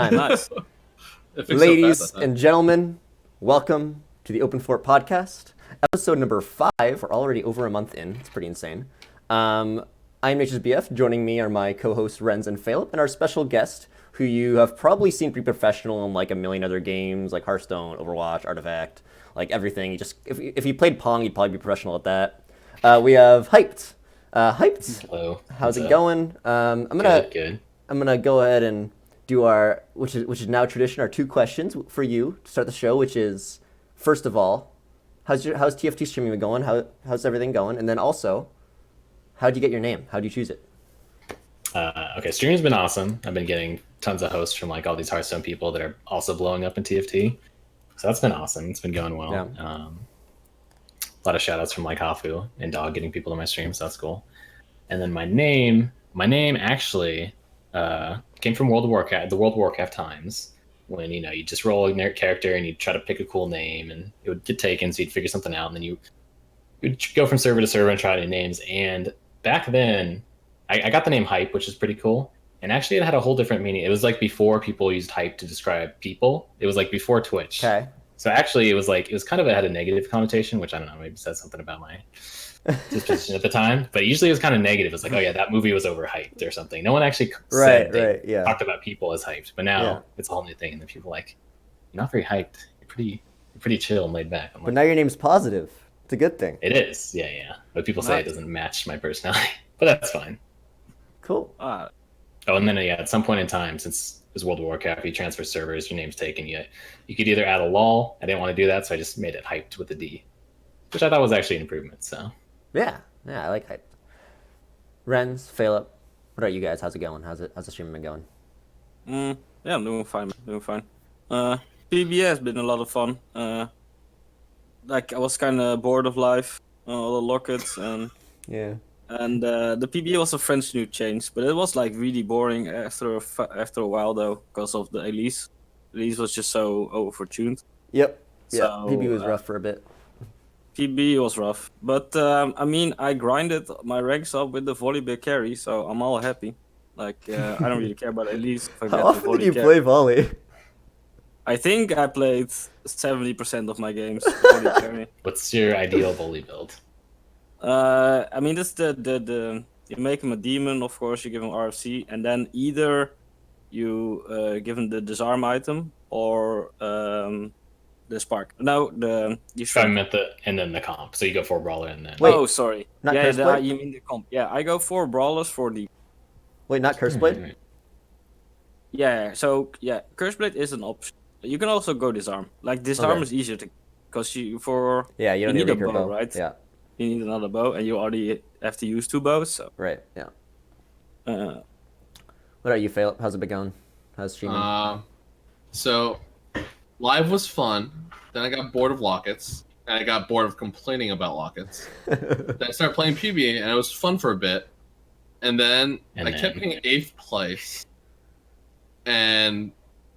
Nice. Ladies and gentlemen, welcome to the Open Fort podcast, episode number 5. We're already over a month in. It's pretty insane. I'm Naturesbf. Joining me are my co-hosts Rens and Pheylop, and our special guest, who you have probably seen pretty professional in like a million other games, like Hearthstone, Overwatch, Artifact, like everything. If you played Pong, you'd probably be professional at that. We have Hyped. Hyped. Hello. How's it going? I'm gonna go ahead and do our, which is now tradition, our 2 questions for you to start the show, which is, first of all, how's TFT streaming going? How's everything going? And then also, how'd you get your name? How'd you choose it? Okay, streaming's been awesome. I've been getting tons of hosts from like all these Hearthstone people that are also blowing up in TFT. So that's been awesome. It's been going well. Yeah. A lot of shout outs from like Hafu and Dog getting people to my streams. So that's cool. And then my name actually came from World of Warcraft, the World of Warcraft times, when you just roll a character and you try to pick a cool name, and it would get taken, so you'd figure something out, and then you'd go from server to server and try new names. And back then, I got the name Hype, which is pretty cool. And actually, it had a whole different meaning. It was like before people used hype to describe people. It was like before Twitch. Okay. So actually, it was kind of had a negative connotation, which I don't know, maybe says something about my disposition at the time. But usually it was kind of negative. It's like, oh yeah, that movie was overhyped or something. No one actually talked about people as hyped. But now it's a whole new thing, and then people are like, you're not very hyped. You're pretty chill and laid back. But now your name's positive. It's a good thing. It is, yeah. But people say it doesn't match my personality, but that's fine. Cool. Oh, and then at some point in time, since it was World of Warcraft, you transfer servers, your name's taken. You could either add a lol. I didn't want to do that, so I just made it Hyped with a D, which I thought was actually an improvement. So yeah, I like Hyped. Rens, Pheylop, what about you guys? How's it going? How's the stream been going? Yeah, I'm doing fine. PB has been a lot of fun. Like I was kind of bored of life, all the lockets and yeah. And the PB was a French new change, but it was like really boring after a while though, because of the Elise. Elise was just so overtuned. Yep. Yeah. So, PB was rough for a bit. PB was rough, but I mean, I grinded my ranks up with the volley carry, so I'm all happy. Like I don't really care about Elise. How often do you play volley? I think I played 70% of my games volley carry. What's your ideal volley build? I mean, that's the you make him a demon, of course. You give him RFC, and then either you give him the disarm item or the spark. No, I meant and then the comp. So you go for brawler and then. Wait, oh, sorry. Not you mean the comp? Yeah, I go for brawlers for the. Wait, not Curseblade? Yeah. So yeah, Curseblade is an option. You can also go disarm. Like disarm is easier to, because you need a bow, right? Yeah. You need another bow, and you already have to use 2 bows. So. Right. Yeah. What about you, Pheylop? How's it been going? How's streaming? So live was fun. Then I got bored of lockets, and I got bored of complaining about lockets. Then I started playing PB, and it was fun for a bit. And then I kept getting 8th place,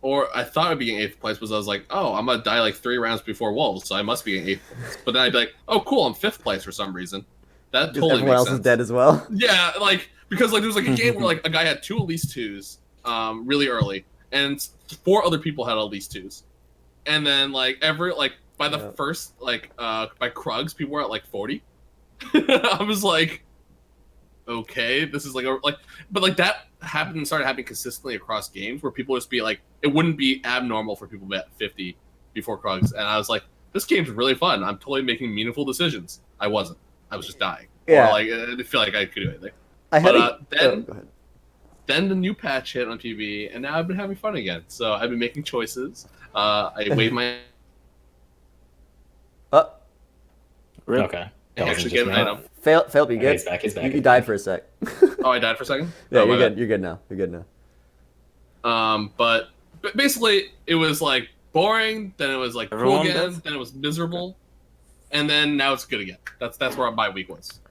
or I thought I'd be getting 8th place, because I was like, oh, I'm gonna die like 3 rounds before Wolves, so I must be getting 8th place. But then I'd be like, oh, cool, I'm 5th place for some reason. That totally everyone makes else sense. is dead as well. Yeah, because there was like a game where like a guy had 2 Elise 2s, really early, and 4 other people had Elise 2s, and then by the first by Krugs, people were at like 40. I was like, okay, this is but that started happening consistently across games where people just be like, it wouldn't be abnormal for people to be at 50 before Krugs, and I was like, this game's really fun. I'm totally making meaningful decisions. I wasn't. I was just dying. Yeah. Or I didn't feel like I could do anything. Then the new patch hit on PB, and now I've been having fun again. So I've been making choices. I waved my. Really? Okay. I actually get an item. Pheylop, you good? He's back. You died for a sec. Oh, I died for a second? Yeah, you're good. You're good now. But basically, it was like boring. Then it was like cool again. Then it was miserable, and then now it's good again. That's where my week was.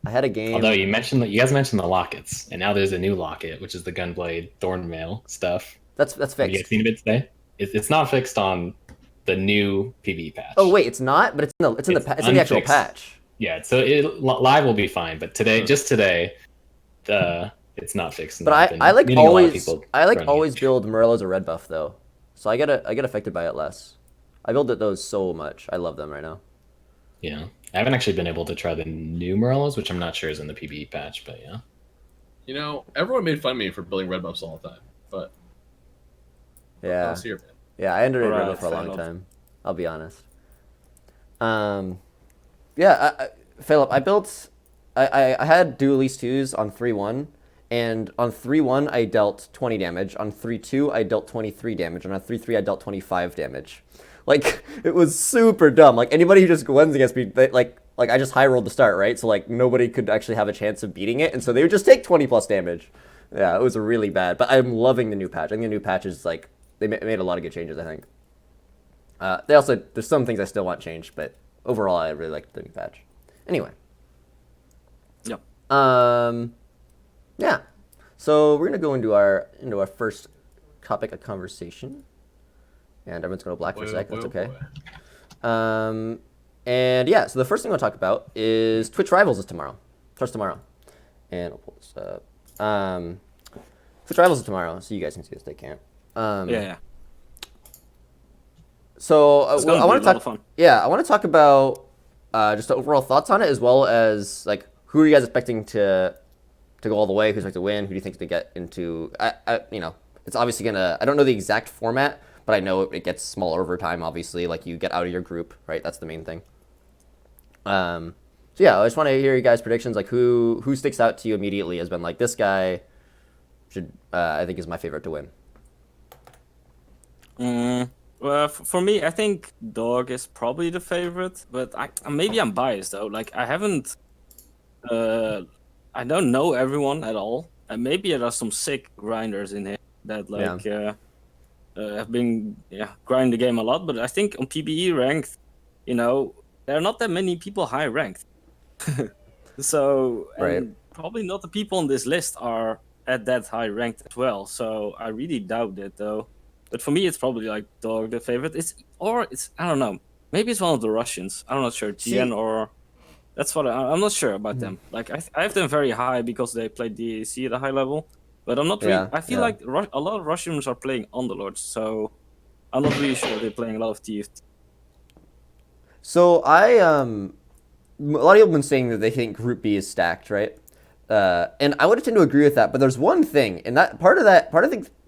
I had a game. Although you guys mentioned the lockets, and now there's a new locket, which is the Gunblade Thornmail stuff. That's fixed. Have you guys seen it today? It's not fixed on the new PvE patch. Oh wait, it's not, but it's in the actual patch. Yeah, so live will be fine, but today, just today, it's it's not fixed. But I like always build Morello as a red buff though, so I get affected by it less. I build those so much. I love them right now. Yeah, I haven't actually been able to try the new Morellos, which I'm not sure is in the PBE patch, but yeah. You know, everyone made fun of me for building red buffs all the time, but yeah, I was here, man. Yeah, I underrated red buff for a long time. I'll be honest. Yeah, Pheylop, I had do at least 2s on 3-1, and on 3-1 I dealt 20 damage, on 3-2 I dealt 23 damage, and on 3-3 I dealt 25 damage. Like, it was super dumb. Like, anybody who just wins against me, like I just high rolled the start, right? So, like, nobody could actually have a chance of beating it, and so they would just take 20 plus damage. Yeah, it was really bad, but I'm loving the new patch. I think the new patch is, like, they made a lot of good changes, I think. There's some things I still want changed, but overall, I really like the new patch. Anyway. Yep. Yeah. So we're gonna go into our first topic of conversation, and everyone's gonna go black for a sec. That's okay. And yeah, so the first thing I want to talk about is Twitch Rivals is tomorrow. Starts tomorrow, and I'll pull this up. Twitch Rivals is tomorrow, so you guys can see this. They can't. Yeah. So I want to talk. Yeah, I want to talk about just the overall thoughts on it, as well as like who are you guys expecting to go all the way? Who's expecting to win? Who do you think to get into? It's obviously gonna. I don't know the exact format, but I know it gets smaller over time. Obviously, like you get out of your group, right? That's the main thing. So yeah, I just want to hear you guys' predictions. Like who sticks out to you immediately has been like this guy should I think is my favorite to win. Well, for me, I think Dog is probably the favorite, but maybe I'm biased though. Like I haven't, I don't know everyone at all, and maybe there are some sick grinders in here that like have been grinding the game a lot. But I think on PBE ranked, there are not that many people high ranked. So and probably not the people on this list are at that high ranked as well. So I really doubt it though. But for me, it's probably like Dog the favorite. It's I don't know. Maybe it's one of the Russians. I'm not sure. Tien or that's what I'm not sure about them. Like I have them very high because they play DAC at a high level. But I'm not really. I feel like a lot of Russians are playing Underlords, so I'm not really sure they're playing a lot of TFT. So a lot of people have been saying that they think Group B is stacked, right? And I would tend to agree with that, but there's one thing, and part of the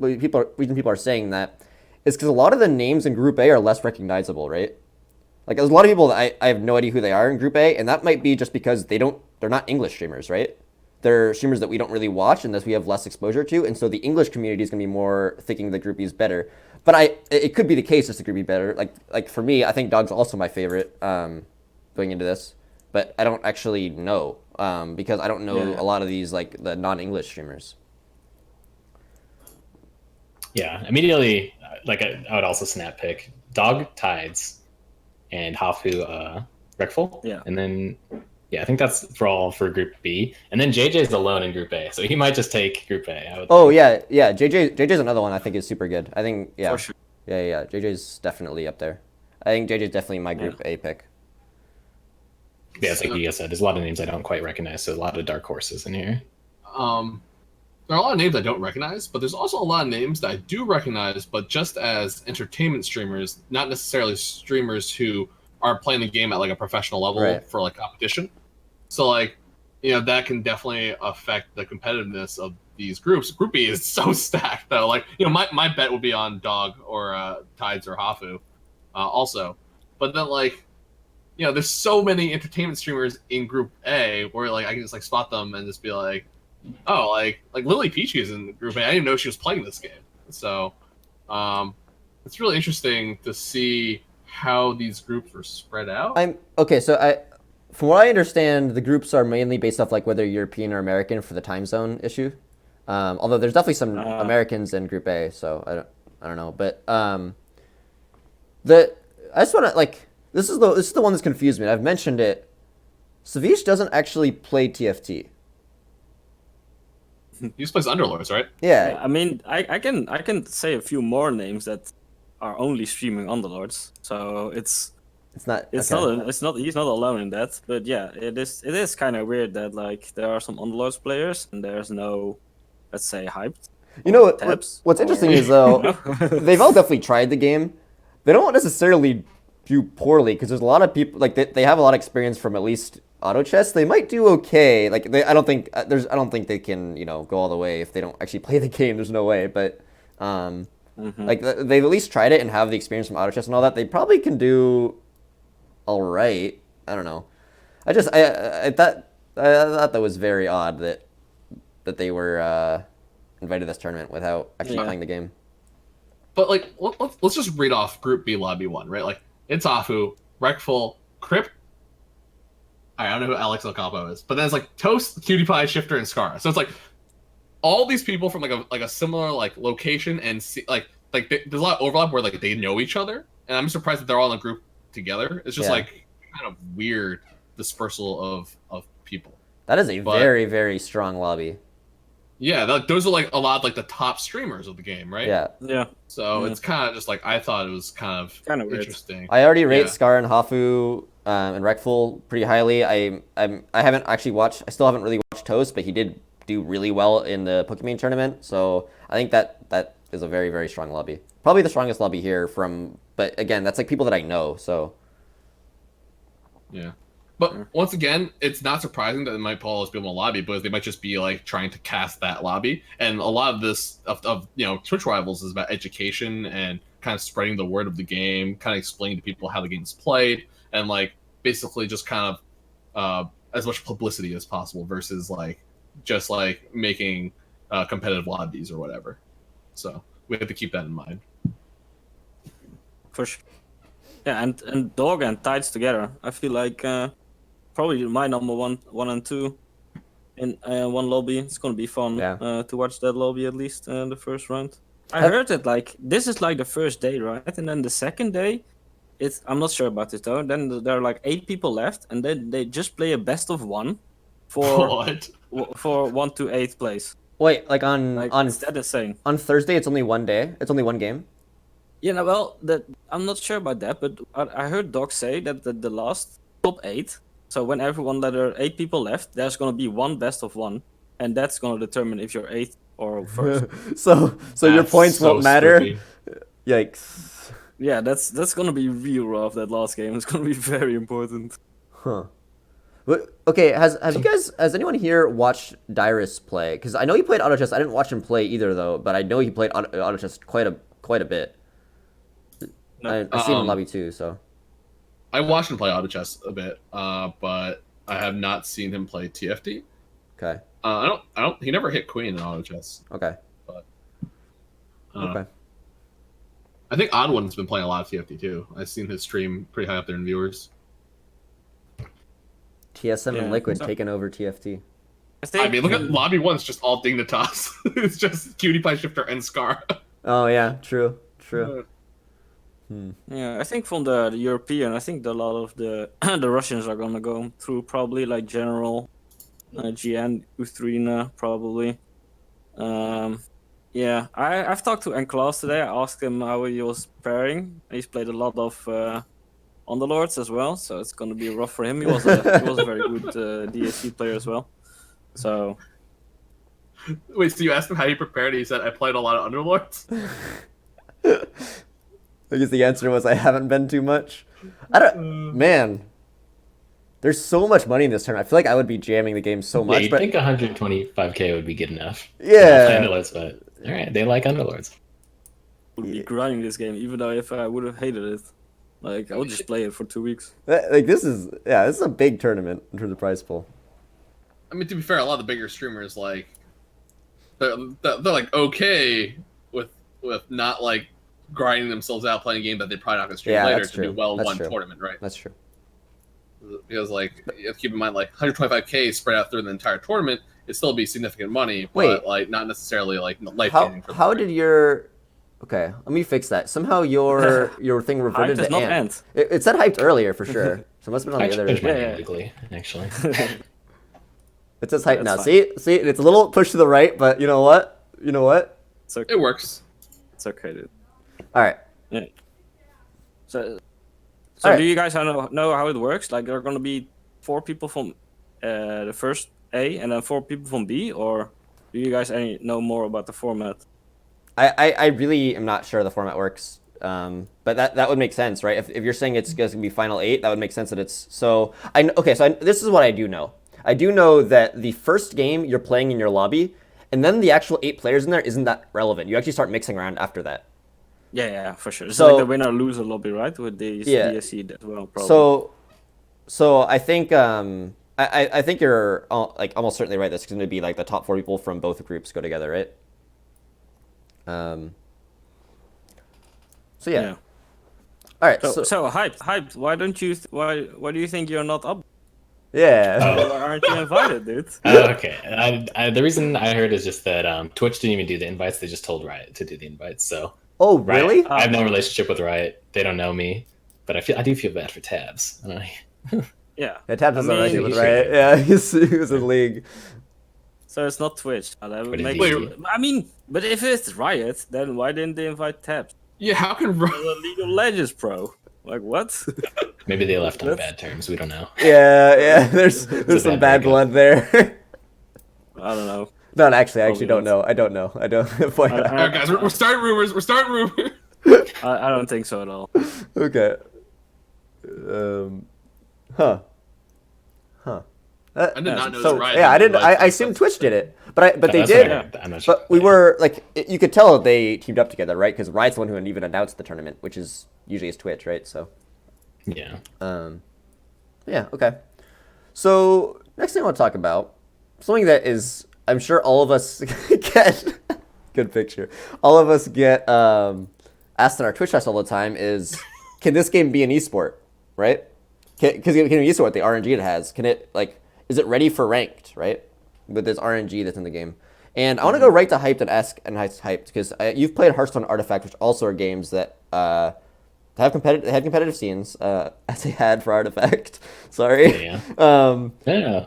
reason people are saying that is because a lot of the names in Group A are less recognizable, right? Like there's a lot of people that I have no idea who they are in Group A, and that might be just because they're not English streamers, right? They're streamers that we don't really watch and that we have less exposure to, and so the English community is gonna be more thinking the Group B is better. But it could be the case just the Group B better. Like for me, I think Dog's also my favorite going into this, but I don't actually know. Because I don't know a lot of these like the non-English streamers. Yeah, immediately, like I would also snap pick Dog, Tides, and Hafu, Rekful. Yeah, and then I think that's for Group B, and then JJ's alone in Group A, so he might just take Group A. I would think. yeah. JJ's another one I think is super good. I think for sure. Yeah. JJ's definitely up there. I think JJ's definitely my Group A pick. Yeah, it's like you guys said, there's a lot of names I don't quite recognize, so a lot of dark horses in here. There are a lot of names I don't recognize, but there's also a lot of names that I do recognize, but just as entertainment streamers, not necessarily streamers who are playing the game at like a professional level for like competition. So like, that can definitely affect the competitiveness of these groups. Group B is so stacked though. Like, my bet would be on Dog or Tides or Hafu also. But then like, there's so many entertainment streamers in Group A where like I can just like spot them and just be like, oh, like Lily Peachy is in Group A. I didn't even know she was playing this game. So, it's really interesting to see how these groups were spread out. From what I understand, the groups are mainly based off like whether you're European or American for the time zone issue. Although there's definitely some Americans in Group A, so I don't know, but I just want to like. This is the one that's confused me. And I've mentioned it. Savish doesn't actually play TFT. He just plays Underlords, right? Yeah. I mean, I can say a few more names that are only streaming Underlords. So he's not alone in that. But yeah, it is kind of weird that like there are some Underlords players and there's no let's say, hyped. You know what's or- interesting is though they've all definitely tried the game. They don't necessarily do poorly because there's a lot of people like they have a lot of experience from at least auto chess. They might do okay. Like I don't think they can go all the way if they don't actually play the game. There's no way. But like they've at least tried it and have the experience from auto chess and all that. They probably can do all right. I don't know. I thought that was very odd that they were invited to this tournament without actually playing the game. But like, let's just read off Group B Lobby 1, right? Like, it's Afu, Wreckful, Crypt. I don't know who Alex El Capo is, but then it's like Toast, PewDiePie, Shifter, and Scar. So it's like all these people from like a similar like location and there's a lot of overlap where like they know each other, and I'm surprised that they're all in a group together. It's just like kind of weird dispersal of people. That is a very, very strong lobby. Yeah, those are like a lot of like the top streamers of the game, right? Yeah. So it's kind of just like I thought it was kind of interesting. I already rate Scar and Hafu and Wreckful pretty highly. I haven't actually watched. I still haven't really watched Toast, but he did do really well in the Pokemon tournament. So I think that is a very, very strong lobby. Probably the strongest lobby here from. But again, that's like people that I know. So. Yeah. But once again, it's not surprising that they might pull all those people in the lobby, because they might just be like trying to cast that lobby. And a lot of this of Twitch Rivals is about education and kind of spreading the word of the game, kind of explaining to people how the game's played, and like basically just kind of as much publicity as possible versus like just like making competitive lobbies or whatever. So we have to keep that in mind. For sure. Yeah, and Dog and Tides together. I feel like probably my number one and two in one lobby. It's gonna be fun to watch that lobby at least the first round. I heard that like this is like the first day, right? And then the second day, I'm not sure about this though. Then there are like 8 people left, and then they just play a best of 1 for 1 to 8 place. Wait, like is that insane? On Thursday, it's only one day. It's only one game. Yeah, no, well, I'm not sure about that, but I heard Doc say that the last top 8. So when there are 8 people left, there's gonna be one best of 1, and that's gonna determine if you're 8th or first. so your points won't matter. Spooky. Yikes. Yeah, that's gonna be real rough. That last game is gonna be very important. Huh. Okay, has anyone here watched Dyrus play? Because I know he played auto chess. I didn't watch him play either though, but I know he played auto chess quite a bit. No. I've seen him in lobby too, so. I watched him play auto chess a bit, but I have not seen him play TFT. Okay. I don't. He never hit queen in auto chess. Okay. But okay. I think Odd One's been playing a lot of TFT too. I've seen his stream pretty high up there in viewers. TSM and Liquid taking over TFT. I mean, look at lobby 1's just all Dignitas. It's just PewDiePie, Shifter, and Scar. Oh yeah, true. Yeah, I think from the European, I think a lot of the the Russians are gonna go through probably like General, GN, Ustrina probably. Yeah, I've talked to Enclaus today. I asked him how he was preparing. He's played a lot of Underlords as well, so it's gonna be rough for him. He was a very good DSC player as well. So. Wait, so you asked him how he prepared? He said, "I played a lot of Underlords." I guess the answer was I haven't been too much. Man, there's so much money in this tournament. I feel like I would be jamming the game so much. Yeah, you'd think 125k would be good enough. Yeah. Underlords, but all right, they like Underlords. Would be grinding this game, even though if I would have hated it, like I would just play it for 2 weeks. Like this is a big tournament in terms of prize pool. I mean, to be fair, a lot of the bigger streamers like they're like okay with not like grinding themselves out playing a game that they're probably not going to stream later to do well in one tournament, right? That's true. Because like you have to keep in mind, like 125k spread out through the entire tournament, it'd still be significant money, but like not necessarily like life changing. How did your Okay, let me fix that. Somehow your thing reverted to Ant. It said hyped earlier for sure, so it must have been on the other. Legally, actually. It says hype now. See, it's a little pushed to the right, but you know what? It's okay. It works. It's okay, dude. All right. Yeah. So right. Do you guys know how it works? Like, there are gonna be 4 people from the first A and then 4 people from B, or Do you guys know more about the format? I really am not sure the format works. But that would make sense, right? If you're saying it's going to be final 8, that would make sense that it's so. This is what I do know. I do know that the first game you're playing in your lobby, and then the actual 8 players in there isn't that relevant. You actually start mixing around after that. Yeah, for sure. It's So- like the winner loser lobby, right? With the Yeah. DSC as well, probably. So I think I think you're like almost certainly right. This is going to be like the top 4 people from both groups go together, right? So yeah. All right. So hyped. Why don't you? Why do you think you're not up? Yeah. Oh. Why aren't you invited, dude? Okay. The reason I heard is just that Twitch didn't even do the invites. They just told Riot to do the invites. So Oh, really? Riot, I have no relationship with Riot. They don't know me, but I do feel bad for Tabs. I don't know. Yeah. Yeah, Tabs is I already mean, with he Riot. should. Yeah, he was in league. So it's not Twitch. That would But make indeed. I mean, but if it's Riot, then why didn't they invite Tabs? Yeah, how can As a League of Legends pro? Like what? Maybe they left on bad terms. We don't know. Yeah. There's a some bad bad breakup. blood there. I don't know. No, actually, I actually Probably don't know. I don't know. I don't. Boy, I- All right, guys, we're starting rumors. We're starting rumors. I don't think so at all. okay. Huh. I did not know So that Riot. yeah, I did didn't. the I assumed Twitch did it, but they That's did. what I'm not sure. But we were like, you could tell they teamed up together, right? Because Riot's the one who even announced the tournament, which is usually is Twitch, right? So, Yeah. yeah, okay. So next thing I want to talk about, something that is, I'm sure all of us get, good picture. All of us get asked on our Twitch chat all the time is, can this game be an esport, right? Because can it be esport, the RNG it has? Can it is it ready for ranked, right? With this RNG that's in the game. And I want to go right to Hyped and ask and Hyped because you've played Hearthstone Artifact, which also are games that had competitive scenes, as they had for Artifact. Sorry. Yeah. Yeah. Yeah.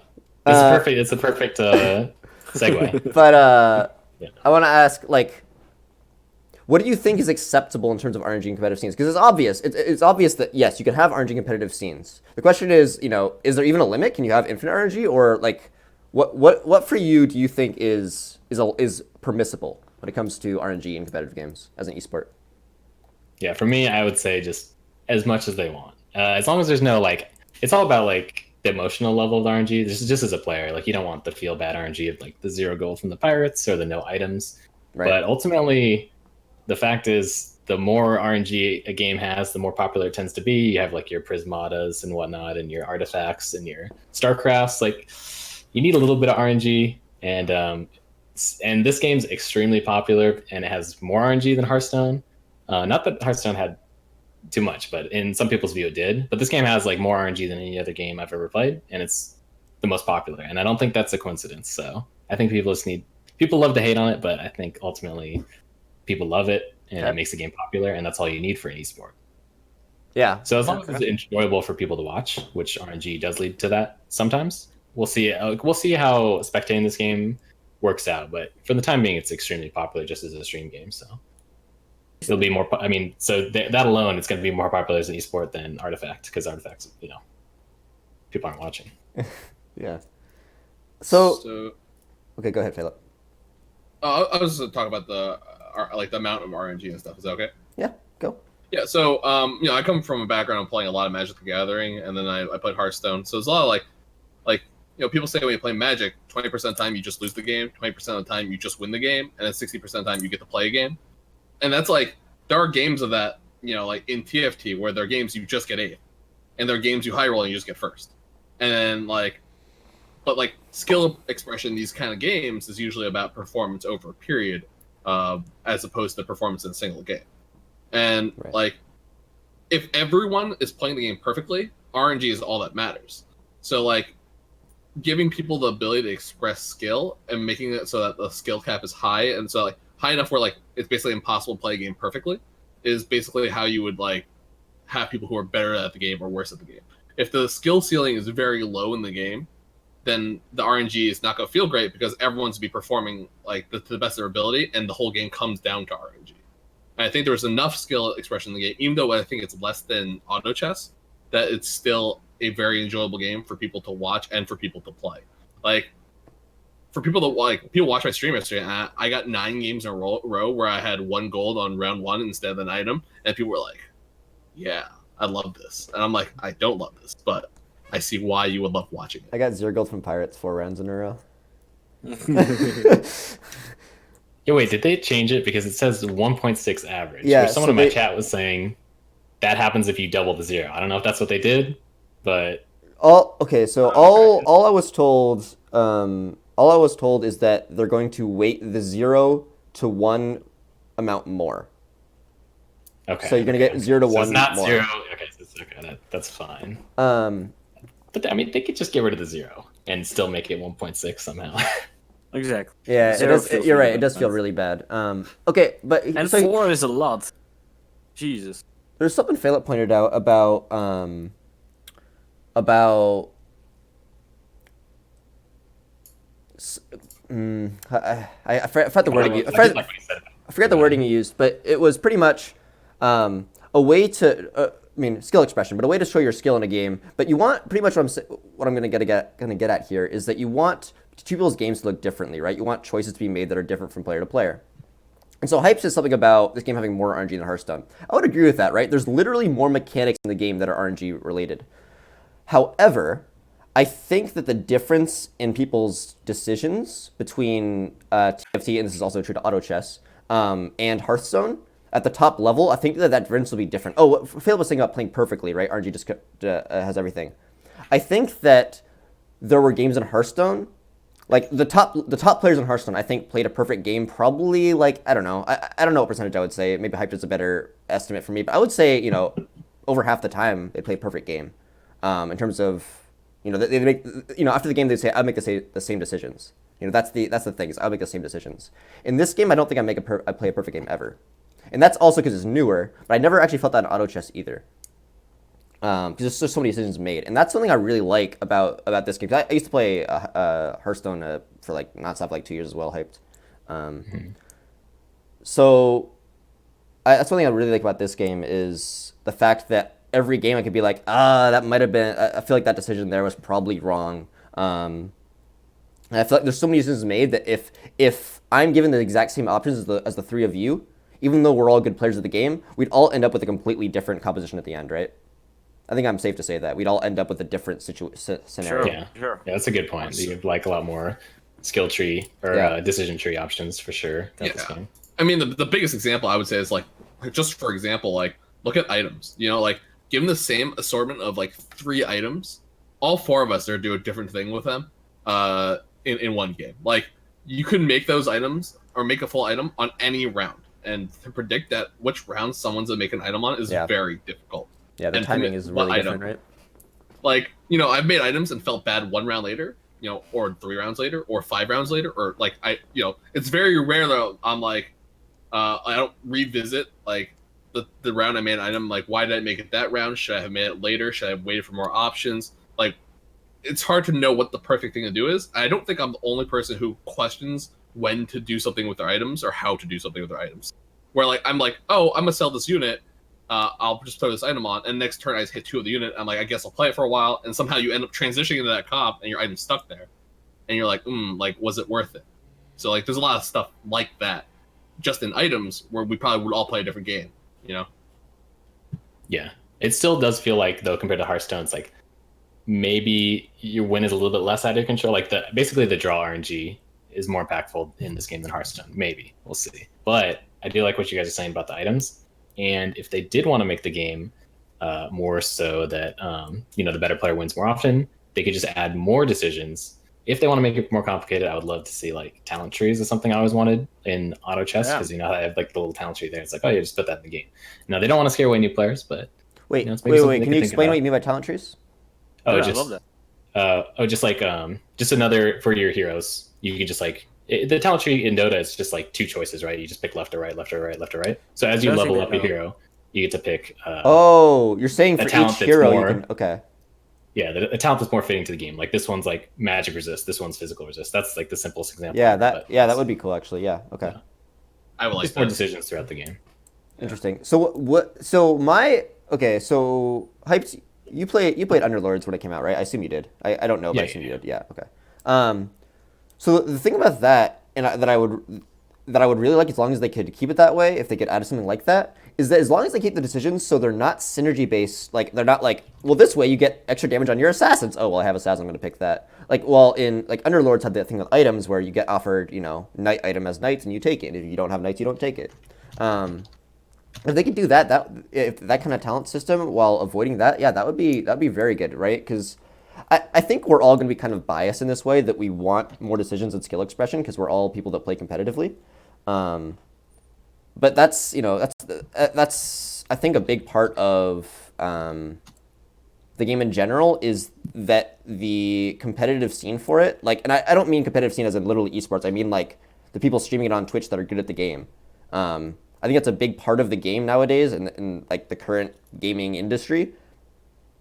It's a perfect segue. But Yeah. I want to ask, what do you think is acceptable in terms of RNG and competitive scenes? Because it's obvious. It's obvious that, yes, you can have RNG competitive scenes. The question is, is there even a limit? Can you have infinite RNG? Or, what for you do you think is permissible when it comes to RNG in competitive games as an esport? Yeah, for me, I would say just as much as they want. As long as there's no, it's all about, the emotional level of the RNG. This is just as a player. You don't want the feel bad RNG of, the 0 gold from the Pirates or the no items. Right. But ultimately, the fact is, the more RNG a game has, the more popular it tends to be. You have your Prismatas and whatnot, and your artifacts and your Starcrafts. You need a little bit of RNG, and this game's extremely popular, and it has more RNG than Hearthstone. Not that Hearthstone had too much, but in some people's view, it did. But this game has more RNG than any other game I've ever played, and it's the most popular. And I don't think that's a coincidence. So I think people love to hate on it, but I think ultimately people love it, and Okay. it makes the game popular, and that's all you need for an esport. Yeah. So as long as it's enjoyable for people to watch, which RNG does lead to that sometimes, we'll see. We'll see how spectating this game works out. But for the time being, it's extremely popular just as a stream game. So it'll be more. I mean, that alone, it's going to be more popular as an esport than Artifact, because Artifacts, people aren't watching. Yeah. So okay, go ahead, Pheylop. I was just talking about the amount of RNG and stuff. Is that okay? Yeah, go. Yeah, so I come from a background of playing a lot of Magic the Gathering, and then I played Hearthstone. So there's a lot of people say when you play Magic, 20% of the time you just lose the game, 20% of the time you just win the game, and then 60% of the time you get to play a game. And that's there are games of that, in TFT where there are games you just get 8th, and there are games you high roll and you just get first. And then but skill expression in these kind of games is usually about performance over a period, as opposed to performance in a single game. And Right. if everyone is playing the game perfectly, RNG is all that matters. So giving people the ability to express skill and making it so that the skill cap is high, and so high enough where it's basically impossible to play a game perfectly, is basically how you would have people who are better at the game or worse at the game. If the skill ceiling is very low in the game, then the RNG is not going to feel great because everyone's be performing to the best of their ability, and the whole game comes down to RNG. And I think there's enough skill expression in the game, even though I think it's less than auto chess, that it's still a very enjoyable game for people to watch and for people to play. for people that people watch my stream yesterday, I got 9 games in a row where I had 1 gold on round 1 instead of an item, and people were like, "Yeah, I love this," and I'm like, "I don't love this, but I see why you would love watching it." I got 0 gold from Pirates 4 rounds in a row. Yeah, wait, did they change it? Because it says 1.6 average. Yeah, Which someone so in my they- chat was saying that happens if you double the 0. I don't know if that's what they did, but all I was told, all I was told is that they're going to weight the 0 to 1 amount more. okay. So you're gonna get 0 to 1 So it's not more. 0. Okay, so that's fine. But I mean, they could just get rid of the 0 and still make it 1.6 somehow. Exactly. Yeah, it 0 does. feels You're really right. It bad, does feel man. really bad. Okay, but And so 4 is a lot. Jesus. there's something Pheylop pointed out about I forgot the wording. I forget the wording you used, but it was pretty much a way to, skill expression, but a way to show your skill in a game. But you want pretty much what I'm going to get at here is that you want people's games to look differently, right? You want choices to be made that are different from player to player. And so Hype says something about this game having more RNG than Hearthstone. I would agree with that, right? There's literally more mechanics in the game that are RNG related. However, I think that the difference in people's decisions between TFT, and this is also true to auto chess, and Hearthstone, at the top level, I think that difference will be different. Oh, what Pheylop was saying about playing perfectly, right? RNG just has everything. I think that there were games in Hearthstone, like the top players in Hearthstone, I think played a perfect game. Probably like I don't know what percentage I would say. Maybe Hype is a better estimate for me, but I would say over half the time they play a perfect game. In terms of they make after the game they say I make the same decisions. That's the thing is I'll make the same decisions. In this game, I don't think I play a perfect game ever, and that's also because it's newer. But I never actually felt that in auto chess either. Because there's just so many decisions made, and that's something I really like about this game. I used to play Hearthstone for like nonstop, like 2 years as well, Hyped. So that's one thing I really like about this game is the fact that every game I could be like, that might have been. I feel like that decision there was probably wrong. And I feel like there's so many decisions made that if I'm given the exact same options as the three of you, even though we're all good players of the game, we'd all end up with a completely different composition at the end, right? I think I'm safe to say that we'd all end up with a different scenario. Sure. Yeah, that's a good point. You have like a lot more skill tree or decision tree options for sure. This game. I mean, the biggest example I would say is like just for example, like look at items. Like given the same assortment of like 3 items, all 4 of us are do a different thing with them in one game. Like you can make those items or make a full item on any round, and to predict that which round someone's gonna make an item on is very difficult. Yeah, the timing is really different, right? Like, I've made items and felt bad 1 round later, or 3 rounds later, or 5 rounds later, or like it's very rare that I'm like, I don't revisit like the round I made an item. Like, why did I make it that round? Should I have made it later? Should I have waited for more options? Like, it's hard to know what the perfect thing to do is. I don't think I'm the only person who questions when to do something with their items or how to do something with their items. Where like I'm like, oh, I'm gonna sell this unit. I'll just throw this item on, and next turn I just hit 2 of the unit. I'm like, I guess I'll play it for a while, and somehow you end up transitioning into that comp, and your item's stuck there, and you're like, like, was it worth it? So like, there's a lot of stuff like that, just in items where we probably would all play a different game, Yeah, it still does feel like though compared to Hearthstone, it's like maybe your win is a little bit less out of your control. Like basically the draw RNG is more impactful in this game than Hearthstone. Maybe we'll see, but I do like what you guys are saying about the items. And if they did want to make the game more so that the better player wins more often, they could just add more decisions. If they want to make it more complicated, I would love to see like talent trees is something I always wanted in auto chess because I have like the little talent tree there. It's like, oh, you just put that in the game. Now they don't want to scare away new players, but wait. Can you explain what you mean by talent trees? Oh, I love that. Just like just another for your heroes. You can just like the talent tree in Dota is just like 2 choices, right? You just pick left or right, left or right, left or right. So as you level up your hero, you get to pick. You're saying for each hero you can. Okay. Yeah, the talent that's more fitting to the game. Like this one's like magic resist, this one's physical resist. That's like the simplest example. Yeah, that would be cool actually. Yeah. Okay. Yeah. I would like just more decisions throughout the game. Interesting. So what? So Hyped. You played Underlords when it came out, right? I assume you did. I don't know, but I assume you did. Yeah. Okay. So the thing about that, and that I would really like, as long as they could keep it that way, if they could add something like that, is that as long as they keep the decisions so they're not synergy based, like they're not like, well, this way you get extra damage on your assassins. Oh, well, I have assassins, I'm going to pick that. Like, well, in like Underlords had that thing with items where you get offered, knight item as knights and you take it. If you don't have knights, you don't take it. If they could do if that kind of talent system while avoiding that, yeah, that'd be very good, right? Because I think we're all going to be kind of biased in this way, that we want more decisions and skill expression because we're all people that play competitively. But that's I think a big part of the game in general is that the competitive scene for it, like, and I don't mean competitive scene as in literally esports. I mean like the people streaming it on Twitch that are good at the game. I think that's a big part of the game nowadays, in like the current gaming industry.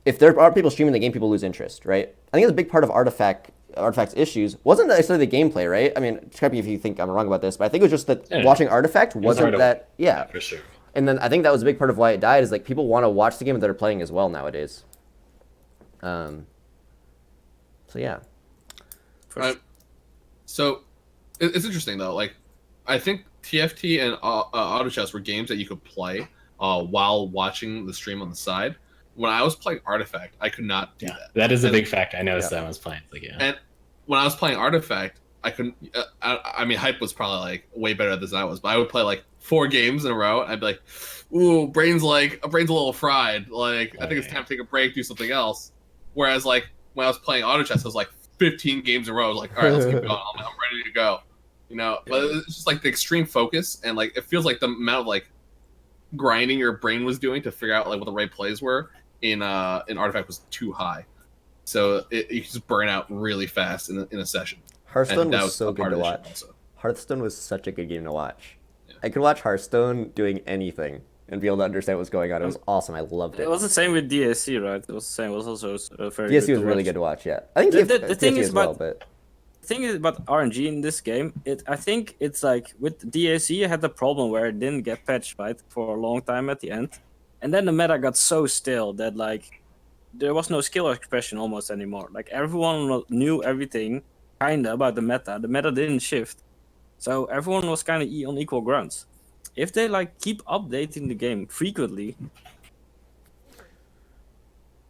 If there are people streaming the game, people lose interest, right? I think it's a big part of Artifact's issues wasn't necessarily the gameplay, right? I mean, correct me if you think I'm wrong about this, but I think it was just that watching Artifact wasn't that, yeah. For sure. And then I think that was a big part of why it died, is like people want to watch the game that they're playing as well nowadays. So yeah. So it's interesting though. Like, I think TFT and Auto Chess were games that you could play while watching the stream on the side. When I was playing Artifact, I could not do that. That is a big factor. I noticed that when I was playing. Like, yeah. And when I was playing Artifact, I couldn't. I mean, Hype was probably like way better at this than I was, but I would play like 4 games in a row. I'd be like, "Ooh, brain's a little fried. Like, I think it's time to take a break, do something else." Whereas like when I was playing Auto Chess, I was like 15 games in a row. I was like, "All right, let's keep going. I'm ready to go." But it's just like the extreme focus, and like it feels like the amount of like grinding your brain was doing to figure out like what the right plays were in Artifact was too high, so you just burn out really fast in a session. Hearthstone was so good to watch. Hearthstone was such a good game to watch. Yeah. I could watch Hearthstone doing anything and be able to understand what's going on. It was awesome. I loved it. It was the same with DAC, right? It was the same. It was also very DAC good was really good to watch. Yeah, I think the thing is about the thing is about RNG in this game. I think it's like with DAC, you had the problem where it didn't get patched right for a long time at the end, and then the meta got so stale that like there was no skill expression almost anymore. Like everyone knew everything kinda about the meta. The meta didn't shift, so everyone was kind of on equal grounds. If they like keep updating the game frequently,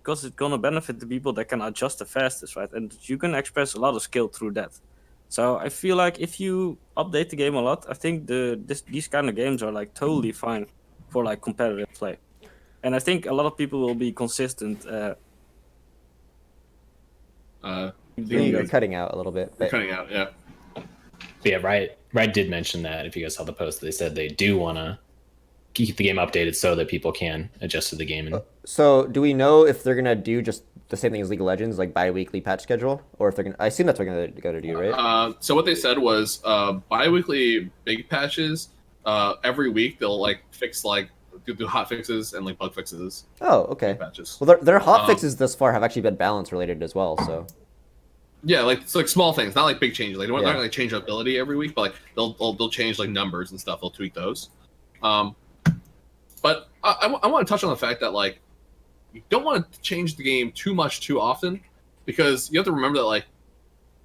because it's gonna benefit the people that can adjust the fastest, right? And you can express a lot of skill through that. So I feel like if you update the game a lot, I think these kind of games are like totally fine for like competitive play. And I think a lot of people will be consistent. You're cutting out a little bit. You're cutting out, yeah. But yeah, Riot did mention that. If you guys saw the post, they said they do want to keep the game updated so that people can adjust to the game. And so do we know if they're gonna do just the same thing as League of Legends, like bi-weekly patch schedule, or if they're gonna? I assume that's what they're gonna do, right? So what they said was bi-weekly big patches. Every week they'll like fix like do hot fixes and like bug fixes. Oh, okay. Patches. Well, their hot fixes thus far have actually been balance related as well. So. Yeah, like it's like small things, not like big changes. Like they're not gonna change ability every week, but like they'll change like numbers and stuff. They'll tweak those. But I want to touch on the fact that like you don't want to change the game too much too often, because you have to remember that like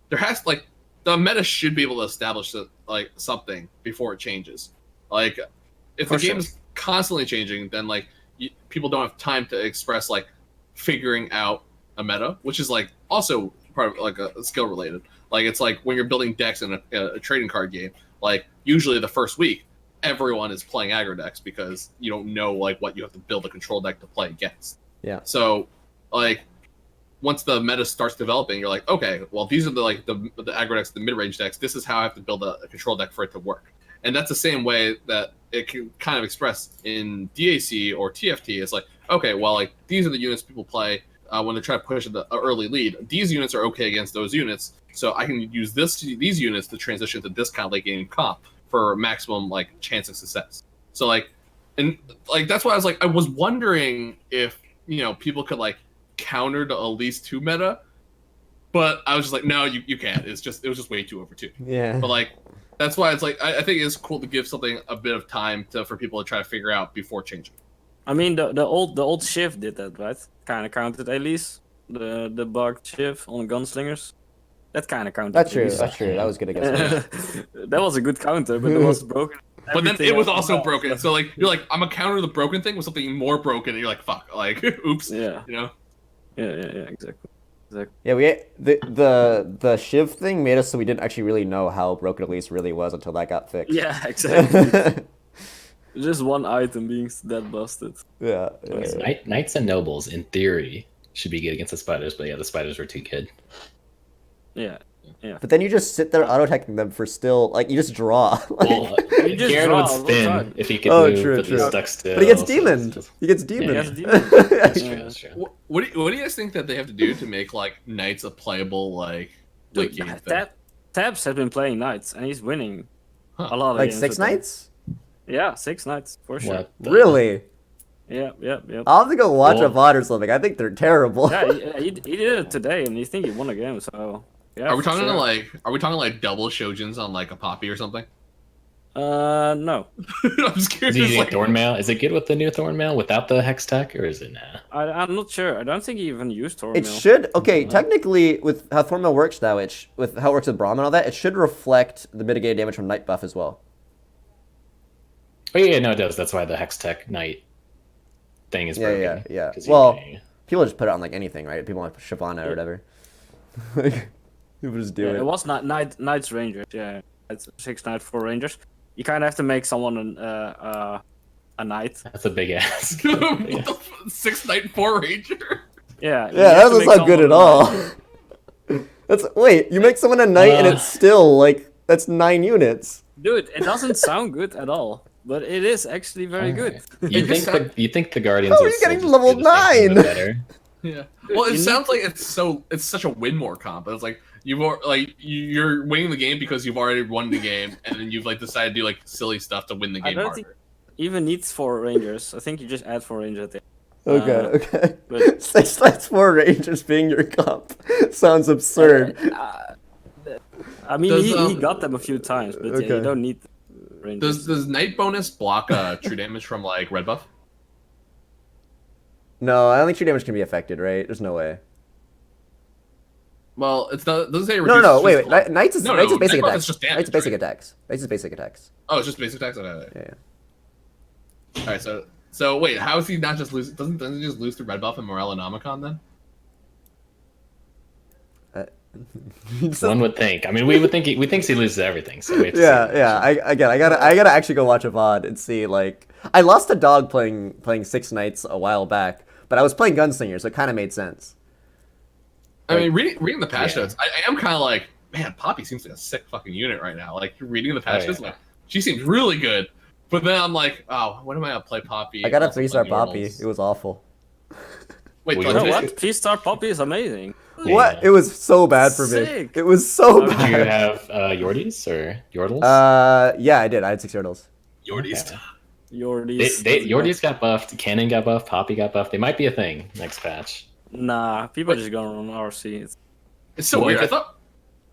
there has like the meta should be able to establish like something before it changes. Like if the game is constantly changing, then like people don't have time to express like figuring out a meta, which is like also part of like a skill related. Like it's like when you're building decks in a trading card game, like usually the first week everyone is playing aggro decks because you don't know like what you have to build a control deck to play against. Yeah. So like once the meta starts developing, you're like, okay, well these are the aggro decks, the mid range decks. This is how I have to build a control deck for it to work. And that's the same way that it can kind of express in DAC or TFT. It's like, okay, well like these are the units people play when they're trying to push the early lead. These units are okay against those units, so I can use these units to transition to this kind of late game comp for maximum like chance of success. So like, and like that's why I was wondering if people could like counter to Elise 2 meta, but I was just like, no, you can't. It was just way too over 2. Yeah. But like that's why it's like I think it's cool to give something a bit of time for people to try to figure out before changing. I mean, the old Shiv did that, right? Kind of counted at least the bug Shiv on gunslingers. That kind of counted. That's true. please. That's true. That was good against me. That was a good counter, but it was broken. But then it was also else. broken. So like you're like, I'm gonna counter the broken thing with something more broken, and you're like, fuck, like, oops. Yeah. You know. Yeah, exactly. Yeah, the Shiv thing made us so we didn't actually really know how broken Elise really was until that got fixed. Yeah, exactly. Just one item being that busted. Yeah. Knights and nobles, in theory, should be good against the spiders, but yeah, the spiders were too good. Yeah. But then you just sit there auto-attacking them for still, like, you just draw. Well, You just Garen draw would all the spin time. if he could Oh, move, true, but true. he's stuck still. But he gets so demoned. it's- He gets Yeah, demoned. he has demon. That's true, that's true. What do you guys think that they have to do to make like Knights a playable like late game thing? Tabs has been playing knights, and he's winning Huh. a lot of Like games 6 with them. Nights? Yeah, 6 knights for sure. What the- Really? Yeah. I'll have to go watch a Well- VOD or something. I think they're terrible. Yeah, he did it today, and you think he won a game. So yeah. Are we for talking sure. like double Shojins on like a Poppy or something? No, I'm just Is curious. he using Like, Thornmail? Is it good with the new Thornmail without the Hex Tech, or is it nah? I'm not sure. I don't think he even used Tormail. It should, okay, technically, with how Thornmail works now, with how it works with Braum and all that, it should reflect the mitigated damage from Night buff as well. Oh yeah, no, it does. That's why the Hex Tech Knight thing is broken. Yeah. 'Cause Well, people just put it on like anything, right? People want Shyvana or Yeah. whatever. Like, people just do Yeah, it. it was not knights rangers. Yeah, it's 6 knight 4 rangers. You kind of have to make someone a knight. that's a big ass. what the 6 Knight 4 Ranger? Yeah. Yeah, that doesn't sound good at all. Wait, you make someone a knight and it's still like that's 9 units. Dude, it doesn't sound good at all, but it is actually very good. You just think the Guardians? How are will you still getting just level do the same thing, but 9? better? Yeah. Well, it sounds like it's such a win more comp. It's like you're winning the game because you've already won the game, and then you've like decided to do like silly stuff to win the I game don't harder. think even needs 4 rangers. I think you just add 4 rangers at the end. Okay. but- 6 knights 4 rangers being your comp sounds absurd. I mean, Does, he got them a few times, but yeah, Okay. you don't need rangers. Does Knight bonus block true damage from like red buff? No, I don't think true damage can be affected, right? There's no way. Well, it doesn't say it No, reduces wait. physical- Knights is No, Knights no, is basic Night buff attacks. is just damage, Knights is basic right? attacks. Knights is basic attacks. Oh, it's just basic attacks. Okay. Yeah. All right. So wait, how is he not just lose? Doesn't he just lose to red buff and Morellonomicon then? One would think. I mean, we thinks he loses everything. So we have to Yeah. see. I gotta actually go watch a VOD and see. Like, I lost a dog playing 6 knights a while back, but I was playing Gunslinger, so it kind of made sense. I mean, reading the patch Yeah. notes, I am kind of like, man, Poppy seems like a sick fucking unit right now. Like reading the patch Oh, notes, yeah. like she seems really good. But then I'm like, oh, when am I gonna play Poppy? I got a Also 3-star play Poppy. Yordles? It was awful. Wait, Well, do I You know Yordles- play- what? 3-star Poppy is amazing. Yeah. What? It was so bad for me. Sick. It was so Do Do you bad. have Yordies or Yordles? Yeah, I did. I had 6 Yordles. Yordies. Yordies. Yordies got buffed. Cannon got buffed. Poppy got buffed. They might be a thing next patch. Nah, people are just going on RC. It's so Well, weird. if I it- thought.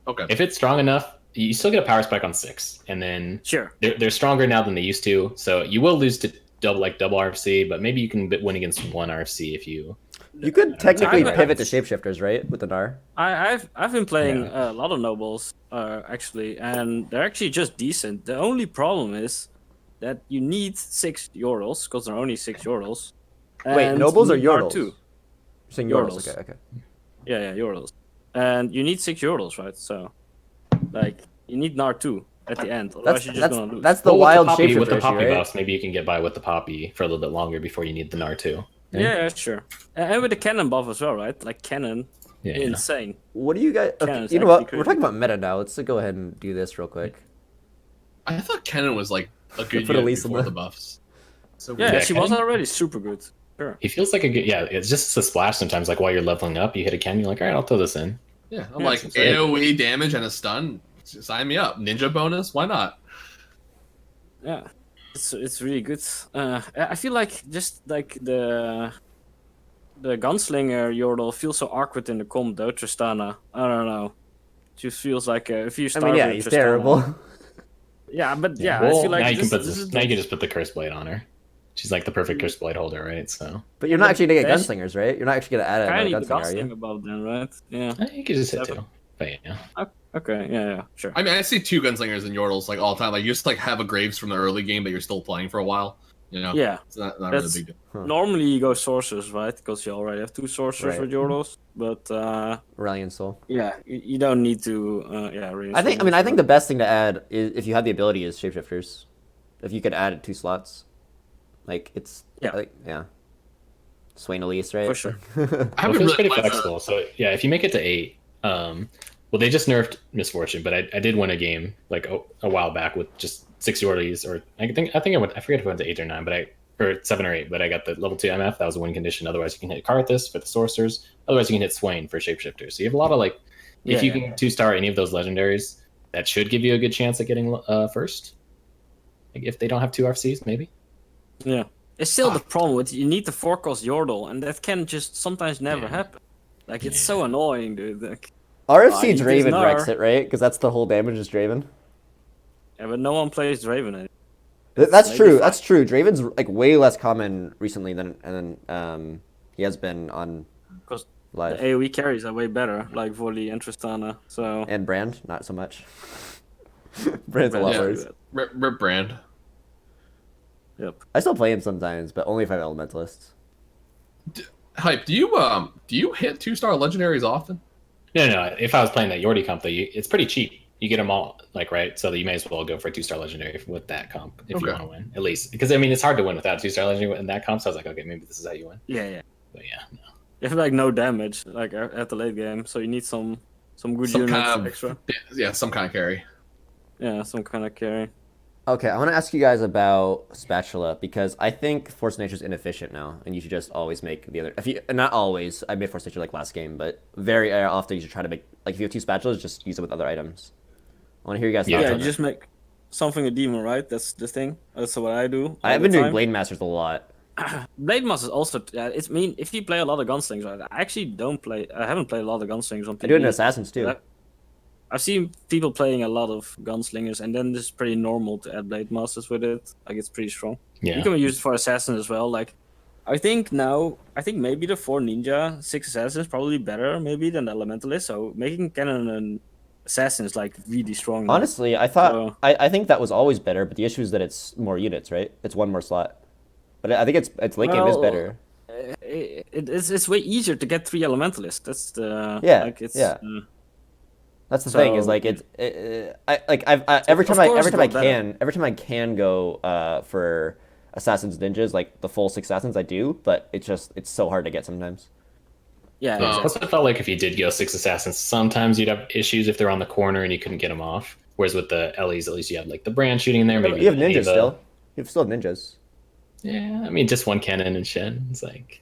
Okay. If it's strong enough, you still get a power spike on 6, and then Sure. they're stronger now than they used to. So you will lose to double RFC, but maybe you can win against 1 RFC if you. You could technically I've- pivot to Shapeshifters, right? With the Gnar. I've been playing Yeah. a lot of nobles actually, and they're actually just decent. The only problem is that you need 6 Yordles because there are only 6 Yordles. Wait, and nobles you or need Yordles? R2. You're saying Yordles. Yordles. Okay. Yeah, Yordles. And you need 6 Yordles, right? So, like, you need Nar 2 at the end. Otherwise, you're just gonna lose. That's the Well, wild with Shapeshifter with the issue, Poppy right? buffs, maybe you can get by with the Poppy for a little bit longer before you need the Gnar 2. Yeah, sure. And with the cannon buff as well, right? Like cannon, Yeah. insane. What do you guys? Okay, Cannon's you know what? actually We're crazy. talking about meta now. Let's go ahead and do this real quick. I thought Kennen was like a good Put unit Elise in before the- the buffs. So Yeah, Yeah, she was cannon? already super good. Sure. He feels like a good. Yeah, it's just a splash sometimes. Like while you're leveling up, you hit a cannon, you're like, all right, I'll throw this in. yeah, I'm Yeah, like it's great. AOE damage and a stun. Sign me up. Ninja bonus. Why not? Yeah, it's really good. I feel like just like the gunslinger Yordle feels so awkward in the comp though. Tristana, I don't know. Just feels like if you I start mean, yeah, with he's Tristana- terrible. Yeah, but yeah, Well, I feel like now you can this is now you can just put the curse blade on her. She's like the perfect curse blade holder, right? So But you're not actually gonna get Dash- gunslingers, right? You're not actually gonna add kind another of need the gunslinger, are gunslinger you? above then, right? Yeah. you can just hit Seven. 2. But yeah. Okay, yeah, sure. I mean, I see 2 gunslingers and Yordles like all the time. Like you just like have a Graves from the early game that you're still playing for a while. You know. Yeah, It's not really a big deal. normally you go sorcerers, right? Because you already have 2 sorcerers Right. with Yordles. But Ralliant Soul. yeah, you don't need to. I think the best thing to add is, if you have the ability, is Shapeshifters. If you could add it 2 slots, like it's Swain Elise, right? For sure. I Well, haven't it feels really pretty flexible. So yeah, if you make it to 8, well, they just nerfed Misfortune, but I did win a game like a while back with just 6 Yordies, or I forget if it went to 8 or 9, but or 7 or 8, but I got the level 2 MF. That was a win condition. Otherwise, you can hit Karthus for the sorcerers. Otherwise, you can hit Swain for Shapeshifters. So you have a lot of like, if you can 2-star any of those legendaries, that should give you a good chance at getting first. Like if they don't have 2 RFCs, maybe. Yeah, it's still the problem with you need the 4-cost Yordle, and that can just sometimes never happen. Like it's so annoying, dude. Like, RFC you Draven just wrecks it, right? Because that's the whole damage is Draven. yeah, but no one plays Draven anymore. That's maybe true. fine. That's true. Draven's like way less common recently than he has been on Because live. the AoE carries are way better, like Volley and Tristana. So And Brand, not so much. Brand's a lot Yeah. worse. Rip Brand. Yep. I still play him sometimes, but only if I have Elementalists. Hype. Do you hit 2-star legendaries often? No. If I was playing that Yordi comp, though, it's pretty cheap. You get them all, like, right? So that you may as well go for a 2-star legendary with that comp if you want to win, at least. Because I mean, it's hard to win without a 2-star legendary in that comp. So I was like, okay, maybe this is how you win. Yeah. But yeah, no. You have like no damage, like at the late game, so you need some good Some units kind of extra. yeah, some kind of carry. Yeah, some kind of carry. Okay, I want to ask you guys about Spatula, because I think Force of Nature is inefficient now, and you should just always make the other. Not always, I made Force of Nature like last game, but very often you should try to make, like, if you have 2 Spatulas, just use it with other items. I want to hear you guys' thoughts Yeah, on you just make something a demon, right? That's the thing. That's what I do. I've been doing Blade Masters a lot. Blade Masters also. It's mean if you play a lot of gunslings, right? I actually don't play. I haven't played a lot of gunslings on PvE. I do it in Assassins too. I've seen people playing a lot of gunslingers, and then it's pretty normal to add Blade Masters with it. Like it's pretty strong. Yeah. You can use it for Assassins as well. Like, I think maybe the 4 Ninja, 6 Assassins probably better maybe than the Elementalist. So making Cannon and Assassin is like really strong. Honestly, I thought I think that was always better, but the issue is that it's more units, right? It's 1 more slot. But I think it's late game is better. It's way easier to get 3 Elementalists. That's the That's the thing is like every time I can go for Assassins Ninjas, like the full 6 Assassins I do, but it's so hard to get sometimes. Yeah. Plus, I felt like if you did go 6 Assassins, sometimes you'd have issues if they're on the corner and you couldn't get them off. Whereas with the Ellie's, at least you have like the brand shooting in there. Maybe you have ninjas still. You still have ninjas. Yeah, I mean, just 1 cannon and shit. It's like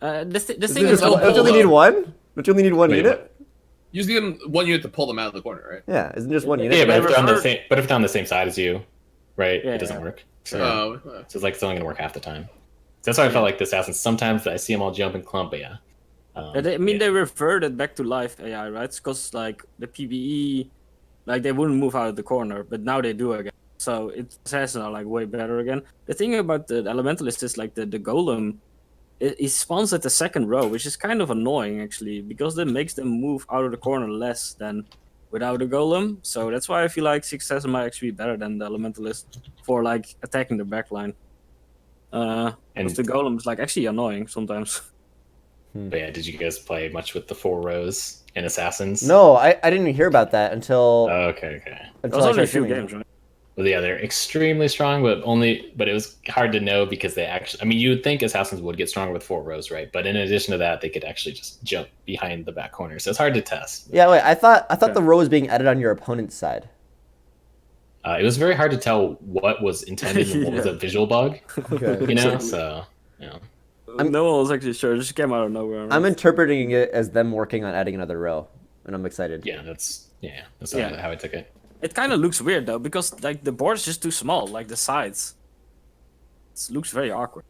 the thing is, don't you only need 1? Don't you only need 1 unit? You just need 1 unit to pull them out of the corner, right? Yeah, isn't just 1 unit? Yeah, but if they're on the same side as you, right? It doesn't work. So it's like it's only gonna work half the time. So that's why I felt like the Assassins. Sometimes I see them all jump and clump, but yeah. They reverted back to live AI, right? Because like the PvE, like they wouldn't move out of the corner, but now they do again. So Assassins are like way better again. The thing about the Elementalist is like the Golem, he spawns at the 2nd row, which is kind of annoying actually, because that makes them move out of the corner less than without a Golem. So that's why I feel like 6 Assassins might actually be better than the Elementalist for like attacking the backline. And the Golem is like actually annoying sometimes. But yeah, did you guys play much with the 4 rows in Assassins? No, I didn't even hear about that until. Okay. Those are only a few games, right? Well, yeah, they're extremely strong, but it was hard to know because they actually. I mean, you would think Assassins would get stronger with 4 rows, right? But in addition to that, they could actually just jump behind the back corner, so it's hard to test. Yeah, wait. I thought the row was being added on your opponent's side. It was very hard to tell what was intended and what was a visual bug. Okay. You know, so yeah. No one was actually sure. It just came out of nowhere. Right? I'm interpreting it as them working on adding another row, and I'm excited. Yeah, that's how I took it. It kind of looks weird though, because like the board is just too small, like the sides. It looks very awkward.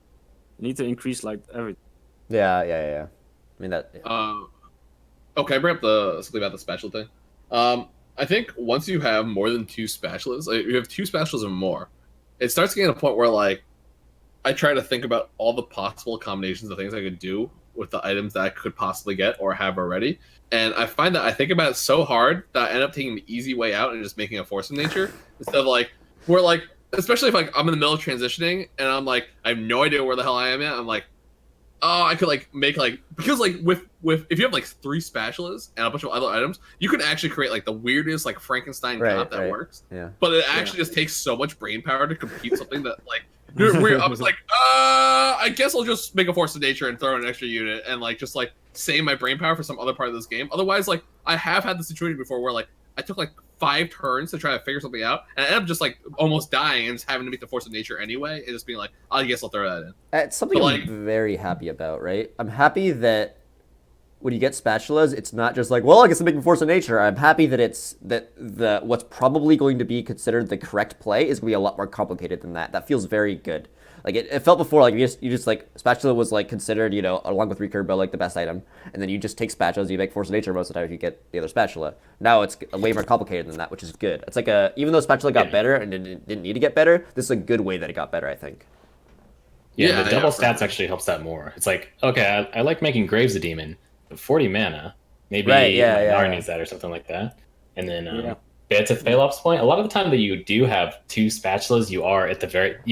You need to increase like everything. Yeah. I mean that. Yeah. Okay, I bring up something about the special thing. I think once you have more than 2 spatulas, like, you have 2 spatulas or more, it starts getting to a point where like I try to think about all the possible combinations of things I could do with the items that I could possibly get or have already. And I find that I think about it so hard that I end up taking the easy way out and just making a force of nature instead of like where like especially if like I'm in the middle of transitioning and I'm like I have no idea where the hell I am at. I'm like, oh, I could like make like because like with if you have like 3 spatulas and a bunch of other items, you can actually create like the weirdest like Frankenstein comp that works. Yeah. But it actually just takes so much brain power to compute something that like I was like, I guess I'll just make a force of nature and throw in an extra unit and like just like save my brain power for some other part of this game. Otherwise, like I have had the situation before where like I took like 5 turns to try to figure something out, and I ended up just like almost dying and just having to make the force of nature anyway, and just being like, I guess I'll throw that in. It's something I'm very happy about, right? I'm happy that when you get spatulas, it's not just like, well, I guess I'm making force of nature. I'm happy that the what's probably going to be considered the correct play is going to be a lot more complicated than that. That feels very good. Like it felt before, like you just like spatula was like considered, you know, along with recurve bow, like the best item, and then you just take spatulas, you make force of nature most of the time if you get the other spatula. Now it's way more complicated than that, which is good. It's like even though spatula got better and didn't need to get better, this is a good way that it got better, I think. Yeah, the double stats actually helps that more. It's like, okay, I like making Graves a demon, but 40 mana, maybe Nar needs that or something like that. And then to Pheylop's point, a lot of the time that you do have 2 spatulas, you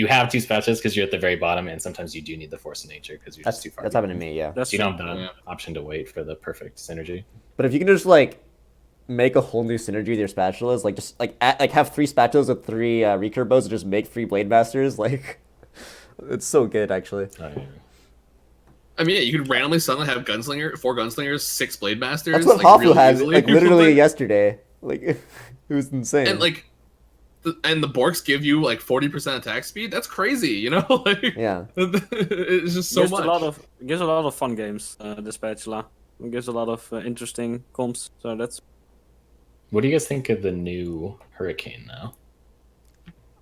have 2 spatulas because you're at the very bottom, and sometimes you do need the force of nature because you're just too far. That's happened to me, yeah. So you don't have the option to wait for the perfect synergy. But if you can just like make a whole new synergy with your spatulas, like just like have 3 spatulas with 3 recurve bows and just make 3 blade masters, like it's so good actually. Oh, yeah. I mean, yeah, you could randomly suddenly have 4 gunslingers, 6 blade masters. That's what like, Hafu really has, easily. like literally yesterday. Like it was insane. And like, the Borks give you like 40% attack speed. That's crazy, you know? Like, yeah, it's just so much. It gives a lot of fun games. The spatula. It gives a lot of interesting comps. So that's. What do you guys think of the new Hurricane now?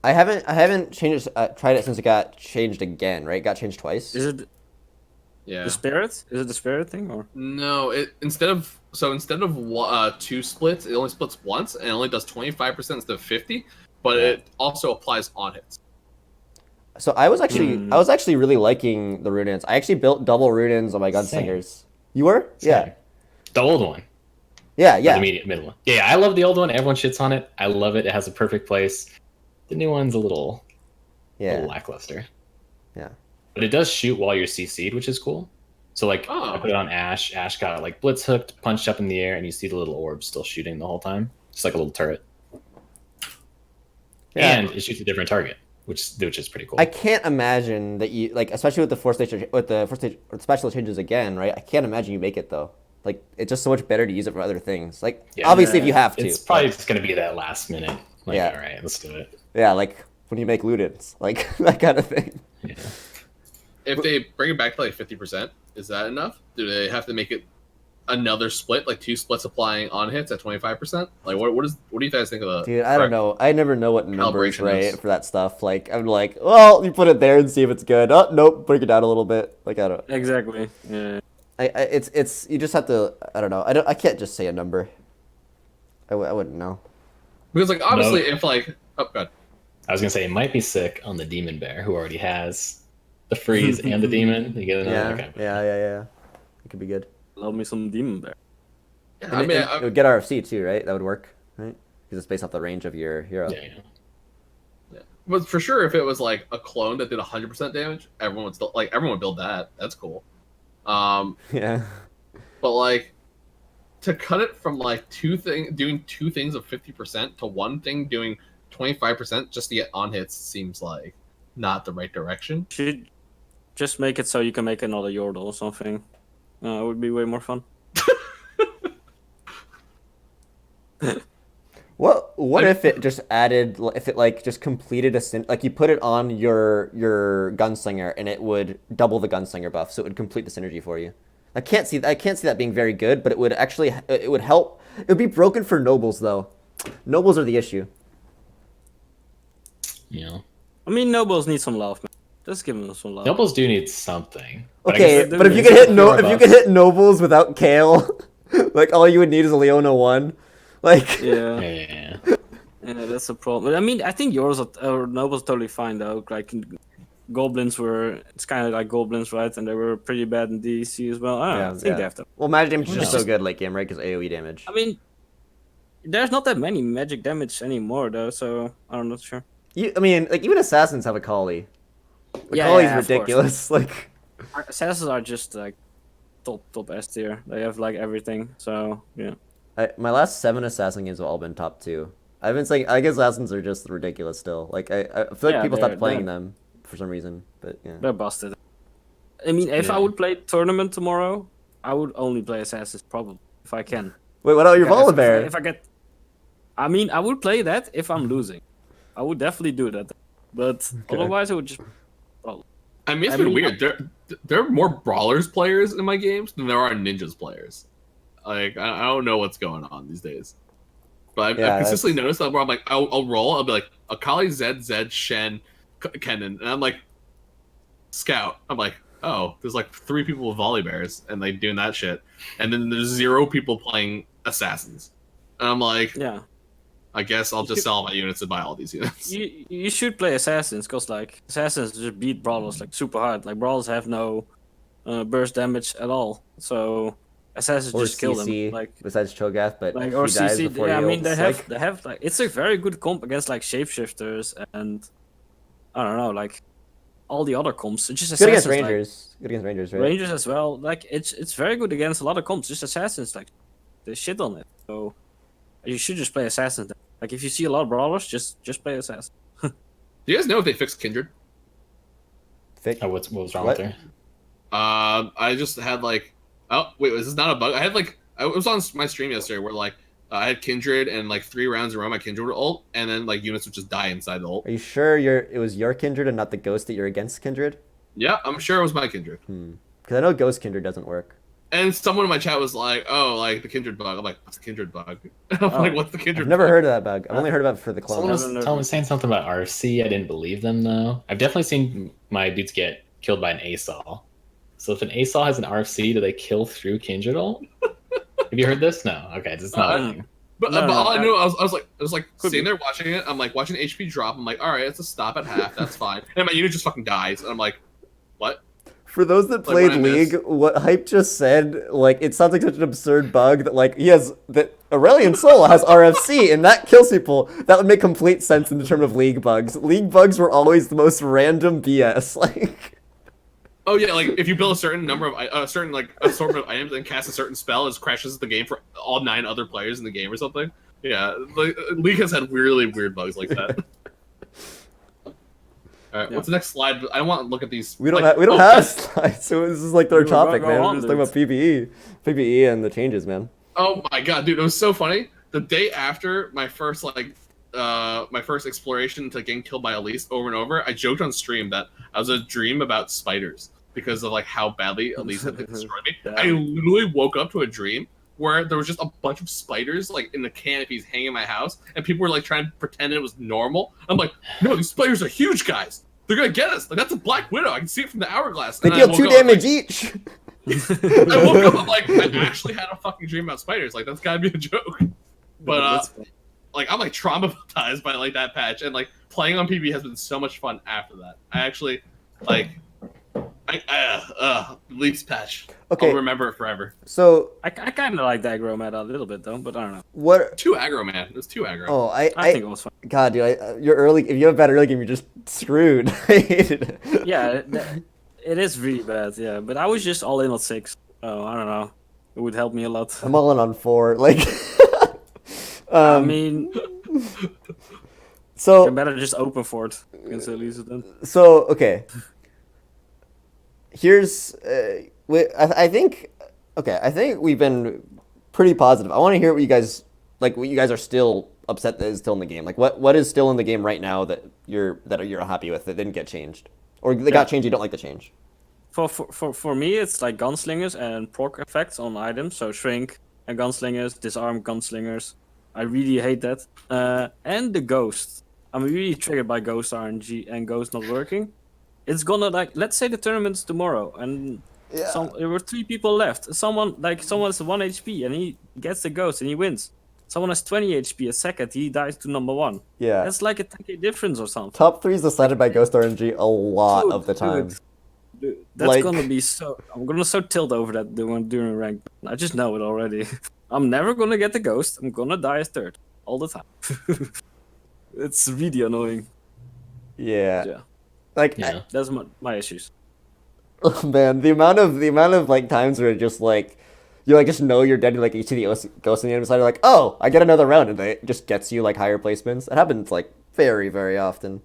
I haven't changed tried it since it got changed again. Right, it got changed twice. Is it? Yeah. The spirit? Is it the spirit thing or? No, instead of 2 splits, it only splits once and it only does 25% instead of 50. But it also applies on hits. So I was actually really liking the Runins. I actually built double Runins on my gunslingers. You were? Same. Yeah. The old one. Yeah. The middle one. Yeah, I love the old one. Everyone shits on it. I love it. It has a perfect place. The new one's a little lackluster. Yeah. But it does shoot while you're CC'd, which is cool. So like I put it on Ash. Ash got like blitz hooked, punched up in the air, and you see the little orb still shooting the whole time. Just like a little turret. Yeah. And it shoots a different target, which is pretty cool. I can't imagine that you like, especially with the special changes again, right? I can't imagine you make it though. Like it's just so much better to use it for other things. Like obviously if you have to. It's probably just gonna be that last minute. Like, all right, let's do it. Yeah, like when you make Ludens, like that kind of thing. Yeah. If they bring it back to like 50%, is that enough? Do they have to make it another split, like 2 splits applying on hits at 25%? Like what do you guys think of the? Dude, I don't know. I never know what numbers for that stuff. Like I'm like, well, you put it there and see if it's good. Oh nope, break it down a little bit. Like I don't. Exactly. Yeah. It's you just have to. I don't know. I can't just say a number. I wouldn't know. Because like obviously if like God. I was gonna say it might be sick on the demon bear who already has the freeze and the demon. You get another yeah. It could be good. Love me some demon bear. Yeah, and it would get RFC too, right? That would work, right? Because it's based off the range of your hero. Yeah. But for sure, if it was like a clone that did 100% damage, everyone would build that. That's cool. Yeah. But like to cut it from like doing 2 things of 50% to one thing doing 25% just to get on hits seems like not the right direction. Should just make it so you can make another Yordle or something. It would be way more fun. What if it just added, if it like just completed like you put it on your gunslinger and it would double the gunslinger buff, so it would complete the synergy for you. I can't see that being very good, but it would help. It would be broken for nobles though. Nobles are the issue. Yeah. I mean, nobles need some love, man. Just give them some love. Nobles do need something. Okay, but if you could hit nobles without Kale, like all you would need is a Leona 1. Like yeah, that's a problem. I mean, I think yours are nobles totally fine though. Like goblins were. It's kind of like goblins, right? And they were pretty bad in DC as well. I don't know. I think they have to. Well, magic damage is No. just so good late game, right? Because AOE damage. I mean, there's not that many magic damage anymore, though. So I'm not sure. I mean, like even assassins have a collie. The Yeah, collie's yeah, of course. ridiculous. Like Assassins are just like top S tier. They have like everything. So yeah. my last 7 assassin games have all been top 2. I've been saying I guess assassins are just ridiculous still. Like I feel like Yeah, people stopped they're- playing them for some reason, but yeah. They're busted. I mean, if I would play tournament tomorrow, I would only play assassins probably if I can. Wait, what about your Yeah, Volibear? if I get, I mean, I would play that if I'm losing. I would definitely do that, but otherwise I would just. I mean, it's been weird. There are more brawlers players in my games than there are ninjas players. Like I don't know what's going on these days, but I've consistently noticed that where I'm like, I'll roll. I'll be like Akali, Zed, Shen, Kennen, and I'm like, Scout. I'm like, oh, there's like 3 people with Volibears and like doing that shit, and then there's 0 people playing assassins, and I'm like, Yeah. I guess I'll just sell all my units and buy all these units. You should play assassins because like assassins just beat brawlers like super hard. Like brawlers have no burst damage at all, so assassins Or just kill CC, them. Like besides Cho'Gath, but like he or dies CC. before Yeah, I he mean ults. they have like it's a very good comp against like shapeshifters and I don't know like all the other comps. It's just Good against assassins. Rangers. Good against Rangers, right? Rangers as well. Like it's very good against a lot of comps. Just assassins like they shit on it. So you should just play assassins. Like if you see a lot of brawlers, just play assassin. Do you guys know if they fixed Kindred? Oh, what was wrong with her? I just had like, oh wait, was this not a bug? I had like, I was on my stream yesterday where like I had Kindred and like 3 rounds in a row my Kindred would ult, and then like units would just die inside the ult. Are you sure it was your Kindred and not the ghost that you're against Kindred? Yeah, I'm sure it was my Kindred. Because I know Ghost Kindred doesn't work. And someone in my chat was like, "Oh, like the Kindred bug." I'm like, "What's the Kindred bug?" I'm like, "What's the Kindred?" I've never bug? heard of that bug. I've only heard about it for the Someone clone. was saying something about RC. I didn't believe them though. I've definitely seen my dudes get killed by an ASAW. So if an ASAW has an RC, do they kill through Kindred ult? Have you heard this? No. Okay, it's not a thing. But all I knew, I was like sitting there watching it. I'm like watching HP drop. I'm like, all right, it's a stop at half. That's fine. And my unit just fucking dies. And I'm like, what? For those that played what I League, missed. what Hype just said, like, it sounds like such an absurd bug that, like, that Aurelion Sol has RFC, and that kills people. That would make complete sense in the term of League bugs. League bugs were always the most random BS, like... Oh yeah, like if you build a certain number of a certain like assortment of items and cast a certain spell, it crashes the game for all 9 other players in the game or something. Yeah, like, League has had really weird bugs like that. All right, what's the next slide? I don't want to look at these. We don't like, have slides, so this is like our We were topic, going man. on, We're just talking about PvE and the changes, man. Oh my god, dude, it was so funny. The day after my first my first exploration to getting killed by Elise over and over, I joked on stream that I was a dream about spiders because of like how badly Elise had destroyed me. I literally woke up to a dream where there was just a bunch of spiders like in the canopies hanging in my house, and people were like trying to pretend it was normal. I'm like, no, these spiders are huge, guys. They're gonna get us. Like that's a Black Widow. I can see it from the hourglass. They And deal I woke 2 up, damage like, each! I woke up, I'm like, I actually had a fucking dream about spiders. Like that's gotta be a joke. But like I'm like traumatized by like that patch, and like playing on PB has been so much fun after that. I actually like Leafs patch. Okay. I'll remember it forever. So, I kind of like that aggro meta a little bit though, but I don't know. what... Too aggro, man. It was too aggro. Oh, I think it was fun. God, dude, you're early... If you have a bad early game, you're just screwed. I hated it. Yeah, it is really bad. Yeah, but I was just all in on 6. Oh, I don't know. It would help me a lot. I'm all in on 4. Like... I mean, so... you better just open for it against Elisa then. So, okay. Here's, I think we've been pretty positive. I want to hear what you guys are still upset that is still in the game. Like, what is still in the game right now that you're unhappy with that didn't get changed, or they got changed, you don't like the change? For me, it's like gunslingers and proc effects on items. So shrink and gunslingers, disarm gunslingers. I really hate that. And the ghost. I'm really triggered by ghost RNG and ghost not working. It's gonna like, let's say the tournament's tomorrow and there were 3 people left. Someone has 1 HP and he gets the ghost and he wins. Someone has 20 HP a second, he dies to number 1. Yeah. That's like a 10k difference or something. Top 3 is decided by Ghost RNG a lot of the time. Dude, that's gonna be so... I'm gonna so tilt over that during rank. I just know it already. I'm never gonna get the Ghost. I'm gonna die as 3rd. All the time. It's really annoying. Yeah. That's my issues. Oh, man, the amount of like times where it just like you like just know you're dead, like you see the ghost on the enemy side, you're like, oh, I get another round, and it just gets you like higher placements. It happens like very, very often.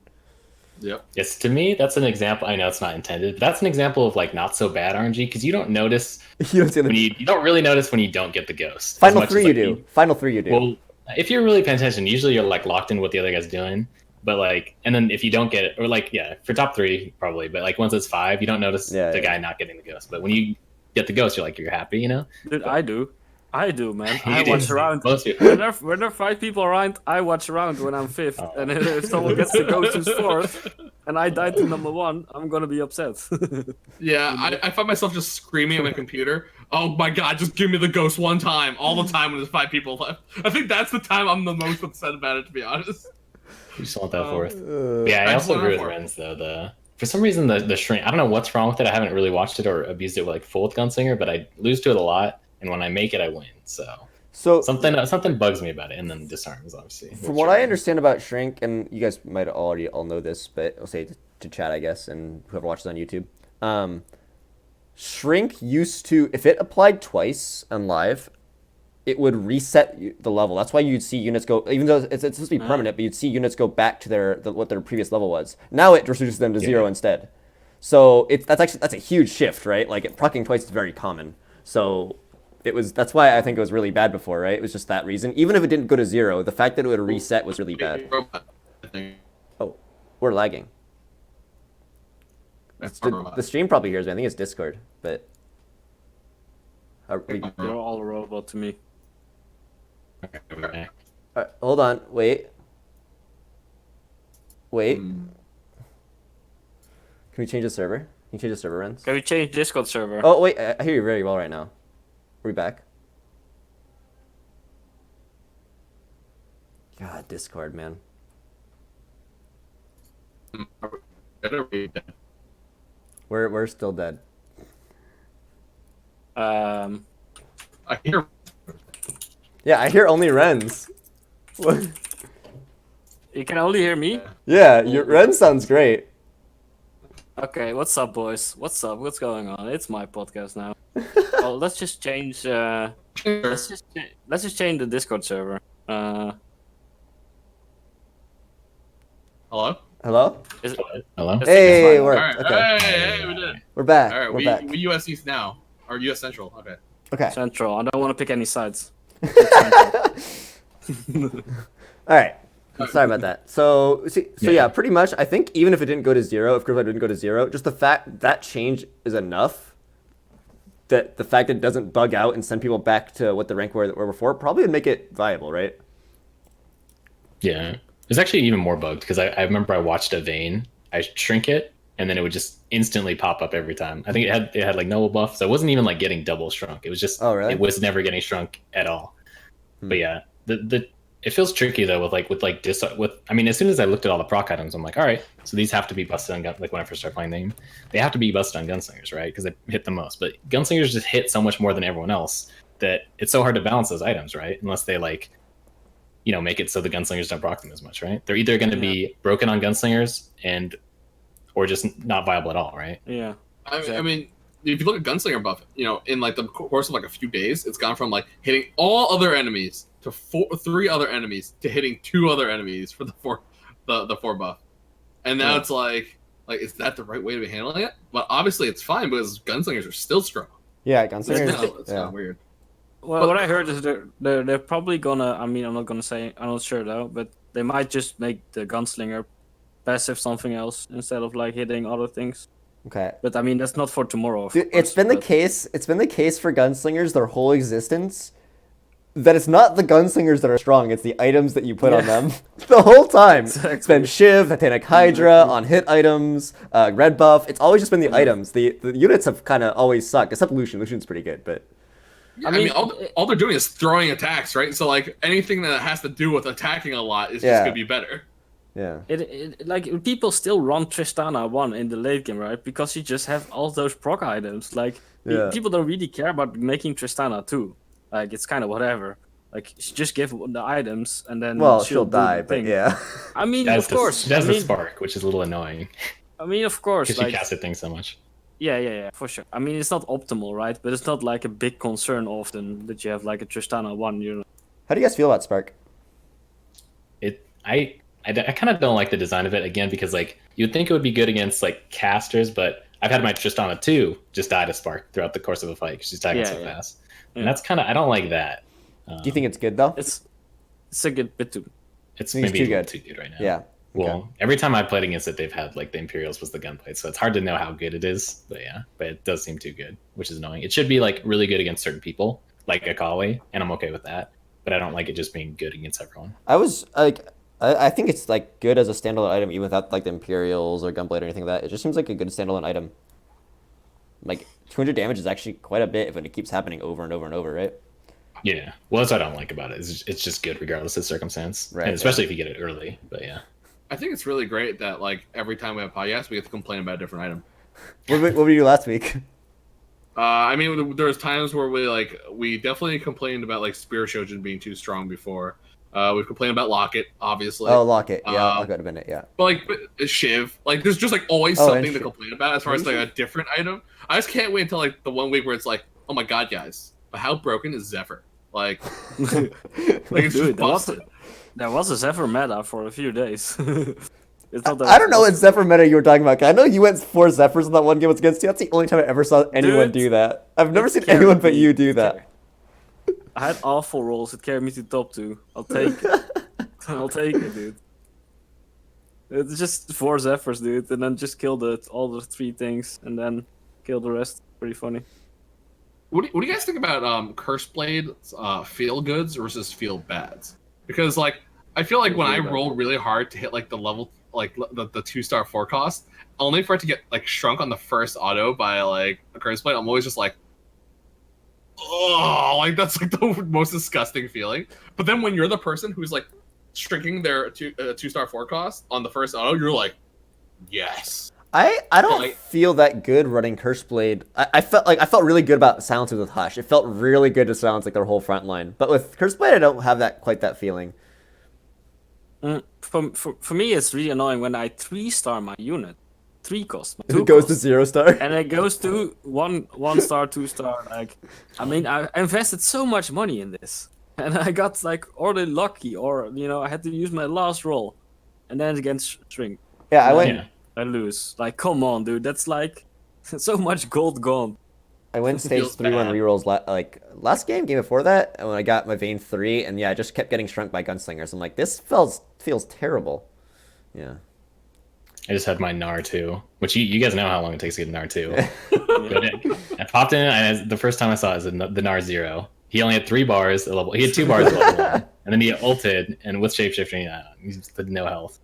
Yep. Yes, to me, that's an example. I know it's not intended, but that's an example of like not so bad RNG because you don't notice you don't really notice when you don't get the ghost. Final 3 you do. Final 3 you do. Well, if you're really paying attention, usually you're like locked in what the other guy's doing. But like, and then if you don't get it, or like, yeah, for top 3 probably, but like once it's 5, you don't notice the guy not getting the ghost. But when you get the ghost, you're happy, you know? Dude, but, I do, man. You I do. watch around. When there are 5 people around, I watch around when I'm 5th. Oh. And if someone gets the ghost who's 4th, and I die to number 1, I'm gonna be upset. Yeah, I find myself just screaming at my computer. Oh my god, just give me the ghost one time, all the time when there's 5 people left. I think that's the time I'm the most upset about it, to be honest. You just want that 4th. Yeah, I also agree with Rens though. For some reason, the shrink, I don't know what's wrong with it. I haven't really watched it or abused it with like full with Gunslinger, but I lose to it a lot, and when I make it, I win. So something bugs me about it, and then disarms, obviously. From what I understand about Shrink, and you guys might already all know this, but I'll say to chat, I guess, and whoever watches on YouTube. Shrink used to, if it applied twice on live, it would reset the level. That's why you'd see units go, even though it's supposed to be permanent, but you'd see units go back to what their previous level was. Now it reduces them to 0 instead. So that's a huge shift, right? Like proccing twice is very common. So that's why I think it was really bad before, right? It was just that reason. Even if it didn't go to 0, the fact that it would reset was really bad. Oh, we're lagging. The stream probably hears me. I think it's Discord, but You're all a robot to me. hold on. Wait. Can we change the server? Can you change the server, Rens? Can we change Discord server? Oh, wait. I hear you very well right now. Are we back? God, Discord, man. We're still dead. I hear. Yeah, I hear only Rens. What? You can only hear me? Yeah, your Rens sounds great. Okay, what's up, boys? What's up? What's going on? It's my podcast now. Well, let's just change. Let's just change the Discord server. Hello? Hello? Hello? Hey, we're Alright, okay. hey, we did it. We're back. Alright, We're back. we US East now. Or US Central, okay. Okay. Central. I don't want to pick any sides. All right. Sorry about that. So yeah, pretty much. I think even if it didn't go to 0, if Graveyard didn't go to 0, just the fact that change is enough. That the fact that it doesn't bug out and send people back to what the rank were before probably would make it viable, right? Yeah. It's actually even more bugged because I remember I watched a Vayne. I shrink it, and then it would just instantly pop up every time. I think it had like no buff, so it wasn't even like getting double shrunk. It was just it was never getting shrunk at all. But yeah, it feels tricky though with I mean, as soon as I looked at all the proc items, I'm like, all right, so these have to be busted on like when I first started playing them, they have to be busted on gunslingers, right? Because they hit the most. But gunslingers just hit so much more than everyone else that it's so hard to balance those items, right? Unless they like, make it so the gunslingers don't proc them as much, right? They're either going to be broken on gunslingers or just not viable at all, right? Yeah. I mean, if you look at gunslinger buff, in like the course of like a few days, it's gone from like hitting all other enemies to 3 other enemies to hitting 2 other enemies for the 4 buff, and now it's like is that the right way to be handling it? But obviously it's fine because gunslingers are still strong. Yeah, gunslingers. It's kind of weird. Well, what I heard is they're probably gonna. I mean, I'm not sure though, but they might just make the gunslinger passive something else instead of like hitting other things. Okay. But I mean, that's not for tomorrow. Dude, it's been the case. It's been the case for gunslingers their whole existence. That it's not the gunslingers that are strong; it's the items that you put on them the whole time. Exactly. It's been Shiv, Titanic Hydra, on hit items, red buff. It's always just been the items. The units have kind of always sucked, except Lucian. Lucian's pretty good, but Yeah, I mean, all they're doing is throwing attacks, right? So like anything that has to do with attacking a lot is just gonna be better. Yeah. Like people still run Tristana 1 in the late game, right? Because you just have all those proc items. Like people don't really care about making Tristana 2. Like it's kind of whatever. Like just give the items and then she'll die, but yeah. I mean, of course. She has the spark, which is a little annoying. I mean, of course. Because she casted things so much. Yeah, for sure. I mean, it's not optimal, right? But it's not like a big concern often that you have like a Tristana 1, you know. How do you guys feel about Spark? I kind of don't like the design of it, again, because like you'd think it would be good against like casters, but I've had my Tristana 2 just die to Spark throughout the course of a fight because she's tagging so fast. And that's kind of, I don't like that. Do you think it's good though? It's a good bit too. It's maybe too good right now. Yeah. Well, every time I've played against it, they've had like the Imperials was the gunplay, so it's hard to know how good it is. But it does seem too good, which is annoying. It should be like really good against certain people, like Akali, and I'm okay with that. But I don't like it just being good against everyone. I think it's like good as a standalone item, even without like the Imperials or Gunblade or anything like that. It just seems like a good standalone item. Like 200 damage is actually quite a bit if it keeps happening over and over and over, right? Yeah. Well, that's what I don't like about it. It's just good regardless of circumstance, right? And especially if you get it early. But yeah. I think it's really great that like every time we have podcasts, we get to complain about a different item. What did we do last week? I mean, there was times where we definitely complained about like Spear Shojin being too strong before. We've complained about Locket, obviously. Oh, Locket, yeah, Locket have yeah. But Shiv, like there's just like always something to complain about as far as like a different item. I just can't wait until like the 1 week where it's like, oh my god, guys, but how broken is Zephyr? Like, it's dude, there was a Zephyr meta for a few days. I don't know what Zephyr meta you were talking about. I know you went 4 Zephyrs in that one game against you. That's the only time I ever saw anyone do that. I've never seen anyone but you do that. I had awful rolls. It carried me to top 2. I'll take it, dude. It's just 4 Zephyrs, dude, and then just kill all the 3 things, and then kill the rest. Pretty funny. What do you guys think about Curse Blade feel goods versus feel bads? Because like I feel like when I roll really hard to hit like the level like the 2-star forecast, only for it to get like shrunk on the first auto by like a Curse Blade, I'm always just like, oh, like that's like the most disgusting feeling. But then when you're the person who's like shrinking their 2-star forecast on the first auto, you're like, yes. I don't feel that good running Curse Blade. I felt really good about silencing with Hush. It felt really good to silence like their whole front line. But with Curse Blade, I don't have quite that feeling. For me, it's really annoying when I 3-star my unit. 3 cost. It goes to 0-star. And it goes to 1-star, 2-star. Like, I mean, I invested so much money in this, and I got like already lucky, or I had to use my last roll, and then against shrink. Yeah, I lose. Like, come on, dude. That's like so much gold gone. I went stage 3-1 rerolls last game before that, and when I got my Vayne 3, and I just kept getting shrunk by gunslingers. I'm like, this feels terrible. Yeah. I just had my Gnar 2, which you guys know how long it takes to get a Gnar 2. I popped in, and the first time I saw it was the Gnar 0. He only had 3 bars at level. He had 2 bars at level 1, and then he ulted, and with shapeshifting, he had no health.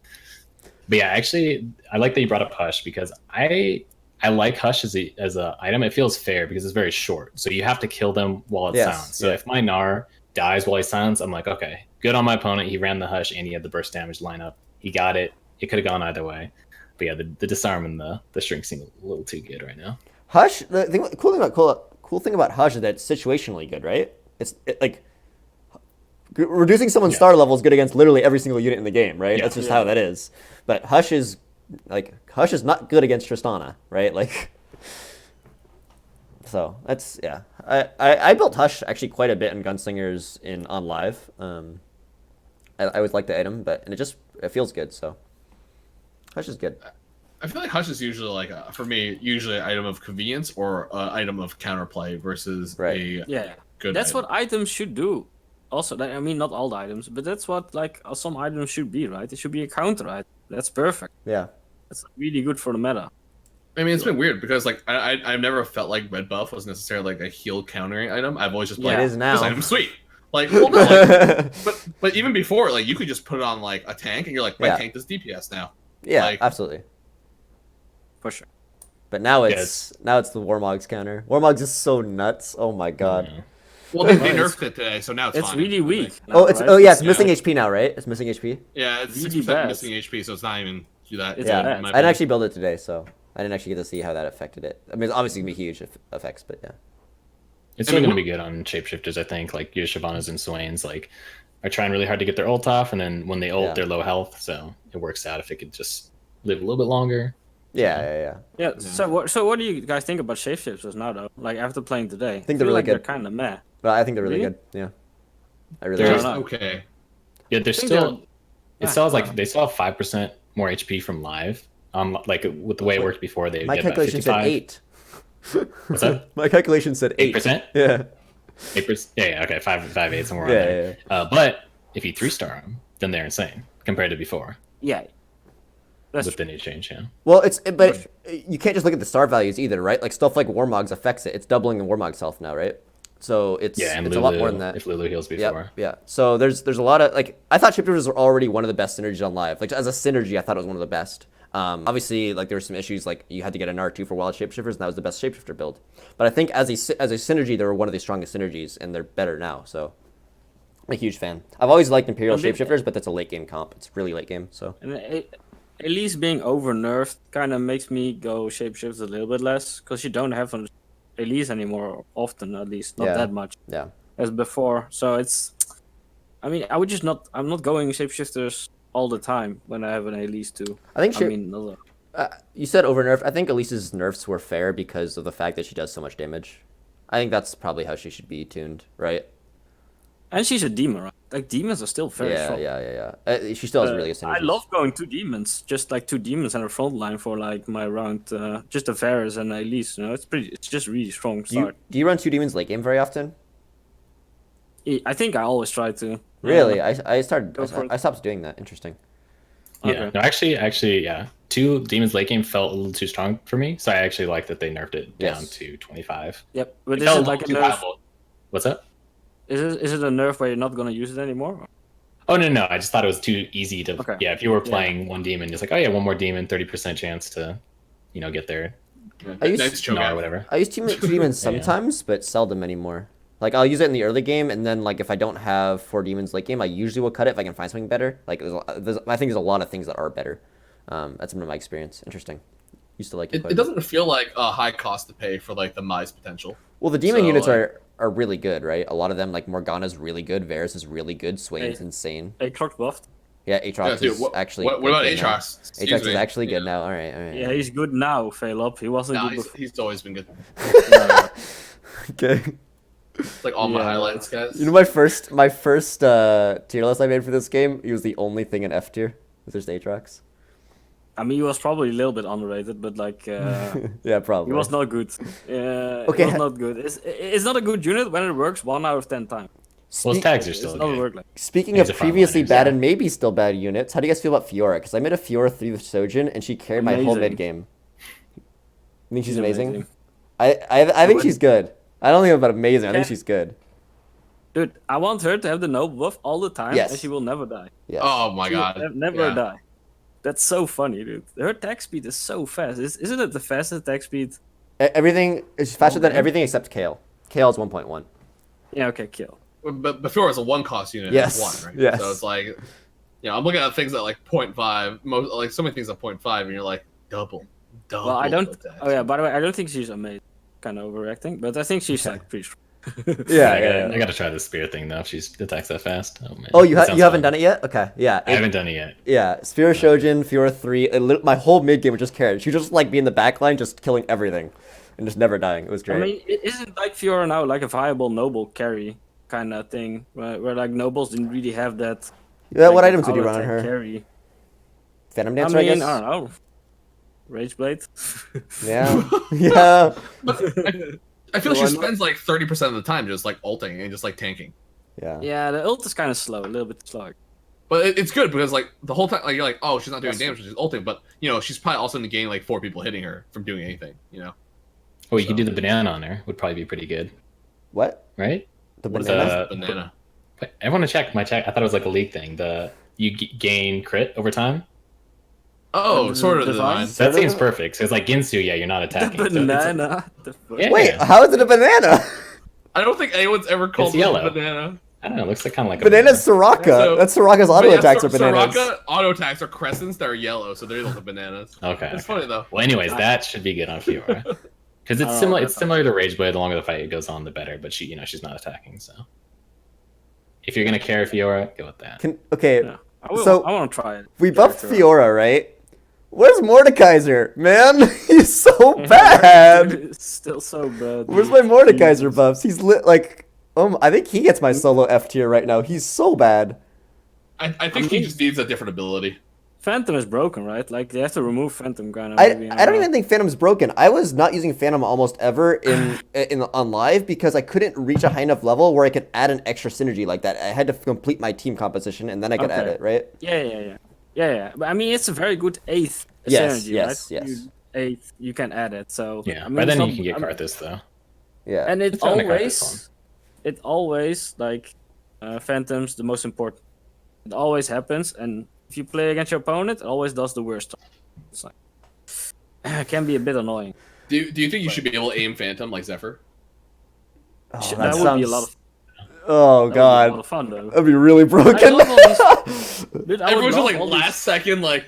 But yeah, actually, I like that you brought up Hush because I like Hush as a item. It feels fair because it's very short, so you have to kill them while it's silent. So if my Gnar dies while he's silent, I'm like, okay, good on my opponent. He ran the Hush and he had the burst damage lineup. He got it. It could have gone either way. But yeah, the disarm and the shrink seem a little too good right now. Hush, the cool thing about Hush is that it's situationally good, right? Like reducing someone's star level is good against literally every single unit in the game, right? That's just how that is. But Hush is not good against Tristana, right? Like, so that's I built Hush actually quite a bit in Gunslingers on live. I always like the item, but it feels good, so Hush is good. I feel like Hush is usually like for me usually an item of convenience or an item of counterplay versus a good. That's item. what items should do. Also, I mean, not all the items, but that's what like some items should be, right? It should be a counter item. That's perfect. Yeah, that's really good for the meta. I mean, it's been weird because like I've never felt like red buff was necessarily like a heal countering item. I've always just played it is now. This item's sweet. Like, well, no, like but even before, like you could just put it on like a tank and you're like, my tank does DPS now. Yeah, like, absolutely. For sure. But now it's the Warmog's counter. Warmog's is so nuts. Oh my god. Well, they nerfed it today, so now it's fine. It's really weak. Oh, it's missing HP now, right? It's missing HP. Yeah, it's Really 6% bad. missing HP, so it's not even do that. It's Yeah, bad. I didn't actually build it today, so I didn't actually get to see how that affected it. I mean, it's obviously gonna be huge effects, but yeah. It's still going to be good on Shapeshifters, I think. Like your Shyvanas and Swains, like are trying really hard to get their ult off, and then when they ult, they're low health, so it works out if it could just live a little bit longer. Yeah. So what do you guys think about Shapeshifters now, though? Like after playing today, I think they're really good. They're kind of meh. But I think they're really Really? good. Yeah, I really They're- like. Okay. Yeah, they're think still. they're- It still has like they still have 5% more HP from live. Like with the way it worked before, they My get about calculation said 55. 8. What's that? My calculation said 8. 8%. Yeah. 8%. Yeah, okay, 5.8 somewhere Yeah, around there. But if you 3-star them, then they're insane compared to before Yeah. That's with the new change. Yeah. Well, but you can't just look at the star values either, right? Like stuff like Warmogs affects it. It's doubling the Warmog's health now, right? So it's And it's Lulu, a lot more than that. If Lulu heals before. Yeah. So there's a lot of like I thought Shapeshifters were already one of the best synergies on live. Like as a synergy, I thought it was one of the best. Obviously, like there were some issues, like you had to get an R2 for wild Shapeshifters, and that was the best Shapeshifter build. But I think as a synergy, they were one of the strongest synergies, and they're better now. So I'm a huge fan. I've always liked Imperial Shapeshifters, but that's a late game comp. It's really late game. So And at least being over nerfed kind of makes me go Shapeshifters a little bit less because you don't have an Elise anymore often, at least not that much yeah. as before. So it's, I mean, I'm not going Shapeshifters all the time when I have an Elise too. I think you said over nerf. I think Elise's nerfs were fair because of the fact that she does so much damage. I think that's probably how she should be tuned, right? And she's a demon, right? Like demons are still very strong. Yeah. She still has really good synergies. I love going 2 demons, just like 2 demons and a front line for like my round, just a Varus and a Elise. You know, it's just really strong start. Do you run 2 demons late game very often? I think I always try to. Really? I stopped doing that. Interesting. Yeah. Okay. No, actually, yeah. 2 demons late game felt a little too strong for me, so I actually like that they nerfed it down to 25. Yep, but It is felt it like a too nerf? viable. What's that? Is it a nerf where you're not gonna use it anymore? Oh no! I just thought it was too easy to. Okay. Yeah, if you were playing one demon, just like, oh yeah, one more demon, 30% chance to, get there. Nice choke or out. whatever. I use 2 demons sometimes, but seldom anymore. Like I'll use it in the early game, and then like if I don't have 4 demons late game, I usually will cut it if I can find something better. Like I think there's a lot of things that are better. That's been my experience. Interesting. Used to like it. It doesn't feel like a high cost to pay for like the Mize potential. Well, the demon units are really good, right? A lot of them, like Morgana's really good, Varus is really good, Swain's insane. Aatrox buffed. Yeah, Aatrox is actually. What about Aatrox? Aatrox is actually good now. All right. Yeah, he's good now. Pheylop. He wasn't good before. He's always been good. Okay. It's like all my highlights, guys. You know, my first tier list I made for this game, he was the only thing in F tier. Was just Aatrox. I mean, he was probably a little bit underrated, but like, yeah, probably. he was not good. Okay. He was not good. It's not a good unit when it works 1 out of 10 times. Well, his tags are still It's not good. work like. Speaking He's of a previously frontliners, bad yeah. and maybe still bad units, how do you guys feel about Fiora? Because I made a Fiora 3 with Sojin, and she carried my whole Amazing. mid game. You think she's amazing? amazing. I think she's good. I don't think about amazing. I think she's good. Dude, I want her to have the no buff all the time, Yes. and she will never die. Yes. Oh my She will god. never Yeah. die. That's so funny, dude. Her attack speed is so fast. Isn't it the fastest attack speed? Everything is faster than Okay. everything except Kale. Kale is 1.1. Yeah, okay, kill. But before it was a 1 cost unit. Yes. It's 1, right? Yes. So it's like, I'm looking at things at like 0.5, like so many things at 0.5, and you're like double. Well, I don't. attack. Oh yeah, by the way, I don't think she's amazing. Kind of overacting, but I think she's like pretty strong. I gotta try the spear thing though. If she attacks that fast. Oh man. Oh, you haven't done it yet? Okay, yeah. I haven't done it yet. Yeah, Sphere Shojin, Fiora 3, my whole mid game was just carried. She would just like be in the back line, just killing everything, and just never dying. It was great. I mean, it isn't like Fiora now like a viable noble carry kind of thing, where like nobles didn't really have that. Yeah, what like, items would you run on attack her? Carry. Phantom I Dancer, mean, I guess. I don't know. Rage Blade. Yeah, yeah, But I feel So she why not? spends like 30% of the time just like ulting and just like tanking. yeah. Yeah, the ult is kind of slow, a little bit slow. But it's good because like the whole time, like you're like, oh, she's not doing That's damage, she's ulting. But she's probably also in the game like 4 people hitting her from doing anything. Oh, you could do the banana on her. Would probably be pretty good, What? right? The What is banana? Banana. Everyone to check my check. I thought it was like a league thing. You gain crit over time. Oh, The sort of divine? design. That seems perfect. So it's like Ginsu. Yeah, you're not attacking. The so it's- banana. The fuck? Yeah. Wait, how is it a banana? I don't think anyone's ever called It's yellow. banana. I don't know. It looks like kind of like Banana's Soraka. So- That's Soraka's auto But yeah, attacks are bananas. Soraka auto attacks are crescents that are yellow, so they're the bananas. Okay. It's funny though. Well, anyways, that should be good on Fiora. Because it's I don't similar. know It's similar to Rageblade. The longer the fight goes on, the better. But she's not attacking. So, if you're gonna carry Fiora, go with that. Okay, Yeah. I want to try it. we buffed Character. Fiora, right? Where's Mordekaiser? Man, he's so bad. It's still so bad. Where's dude. my Mordekaiser buffs? He's lit like, I think he gets my solo F tier right now. He's so bad. I think he just needs a different ability. Phantom is broken, right? Like they have to remove Phantom kind of. I don't even think Phantom's broken. I was not using Phantom almost ever on live because I couldn't reach a high enough level where I could add an extra synergy like that. I had to complete my team composition and then I could add it, right? Yeah. But I mean, it's a very good 8th Yes, synergy, yes, right? yes. 8th, you can add it. So Yeah. I mean, By then it's you can get I mean, Karthus though. Yeah. and It's on the Karthus it always like Phantom's the most important. It always happens, and if you play against your opponent, it always does the worst. It's like it can be a bit annoying. Do you think you should be able to aim Phantom like Zephyr? Oh, That would be a lot of. Oh That would be a lot god, of fun though. that'd be really I broken. love all these. Dude, I would Everyone's just love like all last these- second, like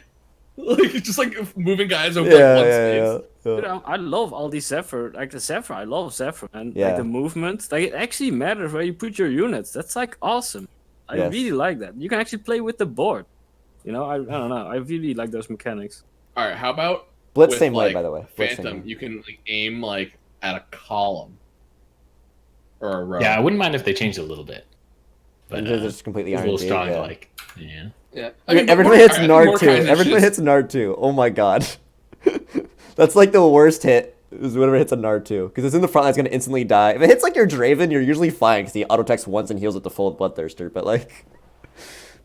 just like moving guys over yeah, like one yeah, space. yeah. Dude, I love all these Zephyr. Like the Zephyr, I love Zephyr, man. Yeah. Like the movement, like it actually matters where you put your units. That's like awesome. I Yes. really like that. You can actually play with the board. You know, I don't know. I really like those mechanics. All right, how about Blitz with, same way, like, by the way. Blitz same Phantom? way. You can like aim like at a column or a row. Yeah, I wouldn't mind if they changed it a little bit. But They're just completely it's a little RNG, strong. yeah. Like, yeah. yeah. Everyone Mordekaiser- hits I think Nard too. Mordekaiser Everyone should- hits Nard too. Oh my god. That's like the worst hit. Is whenever it hits a Nard too. Because it's in the front line, it's gonna instantly die. If it hits like your Draven, you're usually fine because he auto attacks once and heals with the full Bloodthirster. But like,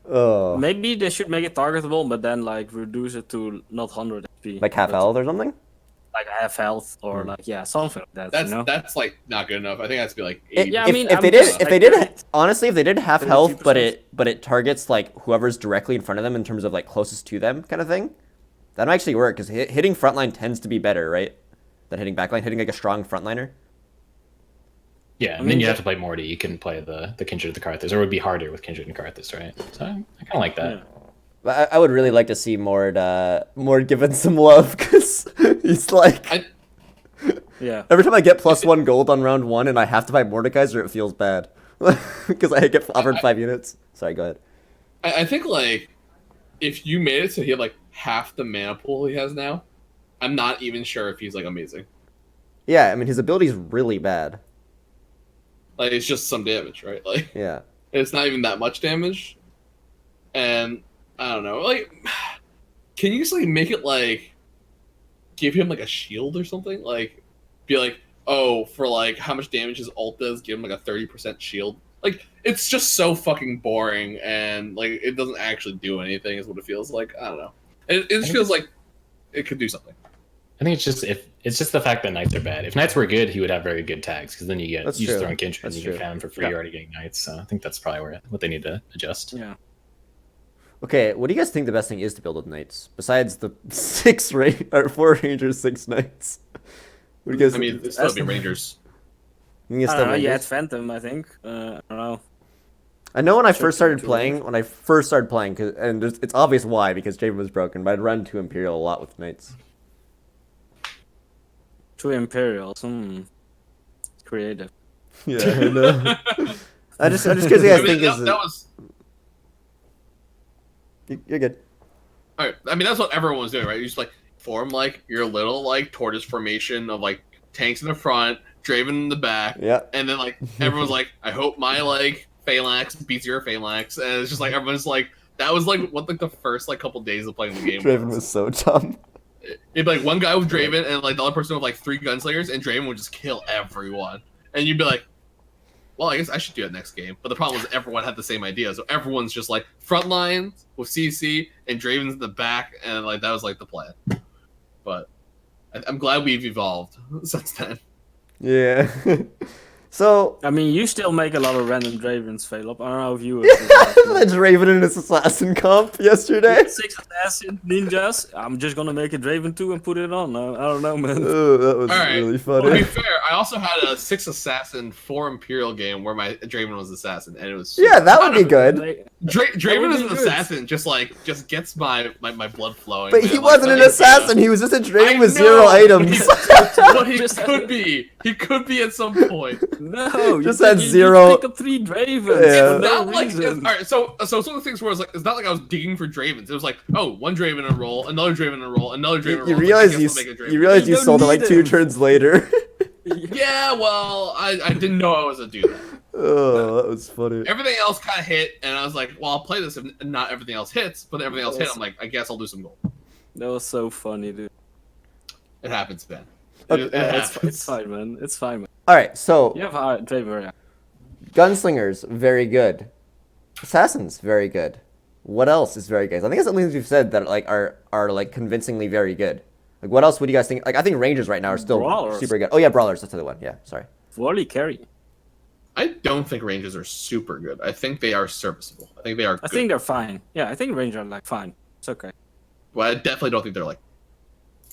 oh, Maybe they should make it targetable, but then like reduce it to not 100 HP. like half but, health or something. Like half health or like something like that. That's you know? that's like not good enough. I think that's be like. It- 80. Yeah, I if, mean, if I'm they just, did, if like, they did, 30 honestly, if they did half health, but 32%. it targets like whoever's directly in front of them in terms of like closest to them, kind of thing, that might actually work because hitting frontline tends to be better, right? Than hitting backline, hitting like a strong frontliner. Yeah, and mean, then you have the- to play Morty. You can play the Kindred, the Karthus, or it would be harder with Kindred and Karthus, right? So I kind of like that. Yeah. But I would really like to see Mord given some love because he's like Yeah. every time I get +1 gold on round 1 and I have to buy Mordekaiser, it feels bad because I get offered 5 units. Sorry, go ahead. I think like if you made it so he had like half the mana pool he has now, I'm not even sure if he's like amazing. Yeah, I mean his ability's really bad. Like it's just some damage, right? Like Yeah. it's not even that much damage, and I don't know. Like, can you just like make it like give him like a shield or something? Like, be like, oh, for like how much damage his ult does, give him like a 30% shield. Like, it's just so fucking boring, and like it doesn't actually do anything. Is what it feels like. I don't know. It just feels like it could do something. I think it's just the fact that knights are bad. If knights were good, he would have very good tags because then you That's just true. throw in Kindred and That's you true. get Phantom for free. You're already getting knights, so I think that's probably what they need to adjust. Yeah. Okay, what do you guys think the best thing is to build with knights besides the 4 rangers, 6 knights? What do you guys? I mean, it's still be Rangers. You think it's I still don't know. You Rangers? had Phantom, I think. I don't know. I know when I Sure, first started two playing, Rangers. and it's obvious why, because Draven was broken, but I'd run 2 Imperial a lot with knights. 2 Imperials. Creative. Yeah, I know. I'm just curious what you guys I mean, think that, is... that was. You're good. All right. I mean, that's what everyone was doing, right? You just like form like your little like tortoise formation of like tanks in the front, Draven in the back, Yeah. and then like everyone's like, I hope my like phalanx beats your phalanx, and it's just like everyone's like, that was like what like the first like couple days of playing the game. Draven was so dumb. It'd be like one guy with Draven and like the other person with like 3 gunslingers, and Draven would just kill everyone, and you'd be like, well, I guess I should do it next game. But the problem is everyone had the same idea, so everyone's just like front lines with CC and Draven's in the back, and like that was like the plan. But I'm glad we've evolved since then. Yeah. So I mean, you still make a lot of random Dravens, Pheylop. I don't know if you. the Draven and his assassin comp yesterday. 6 assassin ninjas. I'm just gonna make a Draven 2 and put it on. I don't know, man. Oh, that was All right. really Well, to be funny. fair, I also had a 6 assassin 4 Imperial game where my Draven was assassin, and it was Yeah, that would be good. Draven would as be an good. assassin just gets my blood flowing. But man. he Like, wasn't an like, assassin. He was just a I Draven with know, 0 items. But he Just- could be. He could be at some point. No, you Just think had you 0 pick up 3 Dravens. Yeah. For It's no not like reason. all right. So it's one of the things where it's like it's not like I was digging for Dravens. It was like, oh, one Draven in a roll, another Draven in a roll, another Draven in a roll. You I was like, realize I guess I'll make a Draven. you realize You you don't sold it like need 2 him. turns later. Yeah, well, I didn't know I was a do that. Oh, that was funny. Everything else kind of hit, and I was like, well, I'll play this if not everything else hits. But everything else hit, I'm like, I guess I'll do some gold. That was so funny, dude. It happens, man. Okay. It It's happens. fine, man. It's fine, man. All right, so You have a Draven, yeah. gunslingers very good, assassins very good. What else is very good? I think it's something we've said that like are like convincingly very good. Like what else would you guys think? Like I think rangers right now are still Brawlers. super good. Oh yeah, brawlers. That's the other one. Yeah, sorry. Volley carry. I don't think ranges are super good. I think they are serviceable. I think they are. I good. think they're fine. Yeah, I think Ranger are like fine. It's okay. Well, I definitely don't think they're like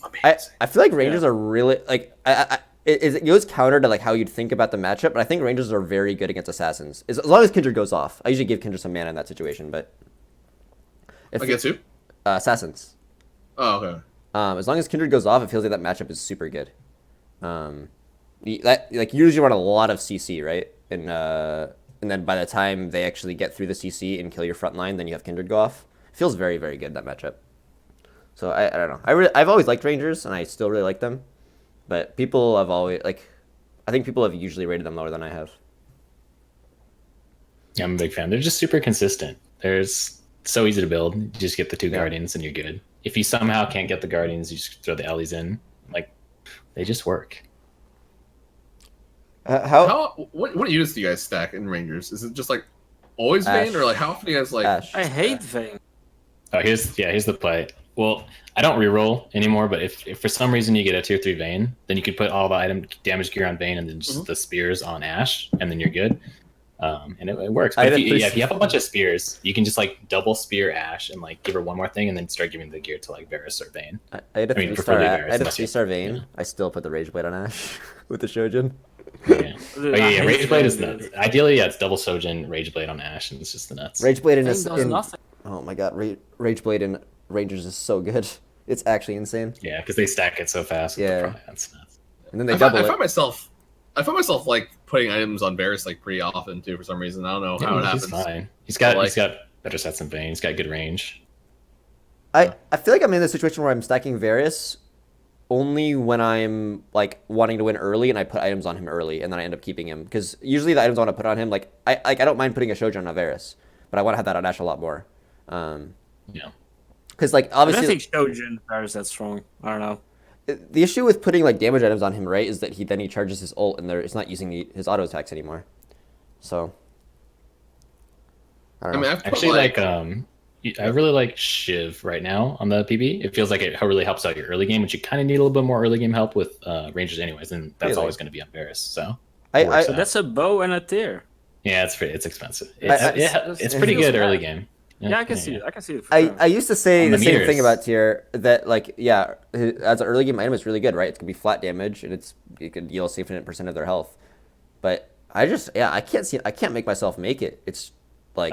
amazing. I feel like rangers are really like it goes counter to like how you'd think about the matchup, but I think rangers are very good against assassins. As long as Kindred goes off, I usually give Kindred some mana in that situation, but if Against who? assassins. Oh, okay. As long as Kindred goes off, it feels like that matchup is super good. That like you usually run a lot of CC, right? And then by the time they actually get through the CC and kill your front line, then you have Kindred go off. It feels very, very good, that matchup. So I don't know. I've always liked Rangers, and I still really like them. But people have always I think people have usually rated them lower than I have. Yeah, I'm a big fan. They're just super consistent. There's so easy to build. You just get the 2 Yeah. guardians and you're good. If you somehow can't get the guardians, you just throw the Ellies in. Like they just work. What units do you guys stack in Rangers? Is it just like always Ash. Vayne, or like how often do you guys like? Ash. I hate Vayne. Oh, here's the play. Well, I don't reroll anymore, but if for some reason you get a tier 3 Vayne, then you could put all the item damage gear on Vayne and then just the spears on Ash, and then you're good. And it works. But if you have a bunch of spears, you can just like double spear Ash and like give her one more thing, and then start giving the gear to like Varus or Vayne. I had a I mean, 3-star. preferably I Varus, had a unless you- 3-star Vayne. yeah. I still put the Rage Blade on Ash with the Shojin. Yeah. Dude, Oh I yeah, hate Rage Blade is Vayne, nuts. dude. Ideally, yeah, it's double Sojin, Rage Blade on Ash, and it's just the nuts. Rage Blade Vayne does nothing. oh my god, Rage Blade in Rangers is so good. It's actually insane. Yeah, because they stack it so fast. Yeah. That's nuts. And then they I double find it. I find myself like putting items on Varus like pretty often too for some reason. I don't know how it Yeah, happens. he's fine. He's got Like- better sets than Vayne. He's got good range. I feel like I'm in the situation where I'm stacking Varus only when I'm like wanting to win early and I put items on him early and then I end up keeping him. Because usually the items I want to put on him, like I don't mind putting a Shojin on a Varus, but I want to have that on Ash a lot more. Yeah. Because like I don't obviously think Shojin is that strong. I don't know. the issue with putting like damage items on him, right, is that he charges his ult and it's not using his auto attacks anymore. So I I don't mean, know. I've put Actually, I really like Shiv right now on the PB. It feels like it really helps out your early game, which you kind of need a little bit more early game help with Rangers anyways, and that's Really? always going to be on Varus. So I works out. That's a bow and a tear. yeah, it's expensive. it's- It's it pretty feels good early bad. game. Yeah, I can see it. I can see it. For I sure. used to say On the the same meters. thing about tier that like yeah, as an early game item it's really good, right? It's gonna be flat damage and you can deal 70% of their health. But I can't make myself make it. It's like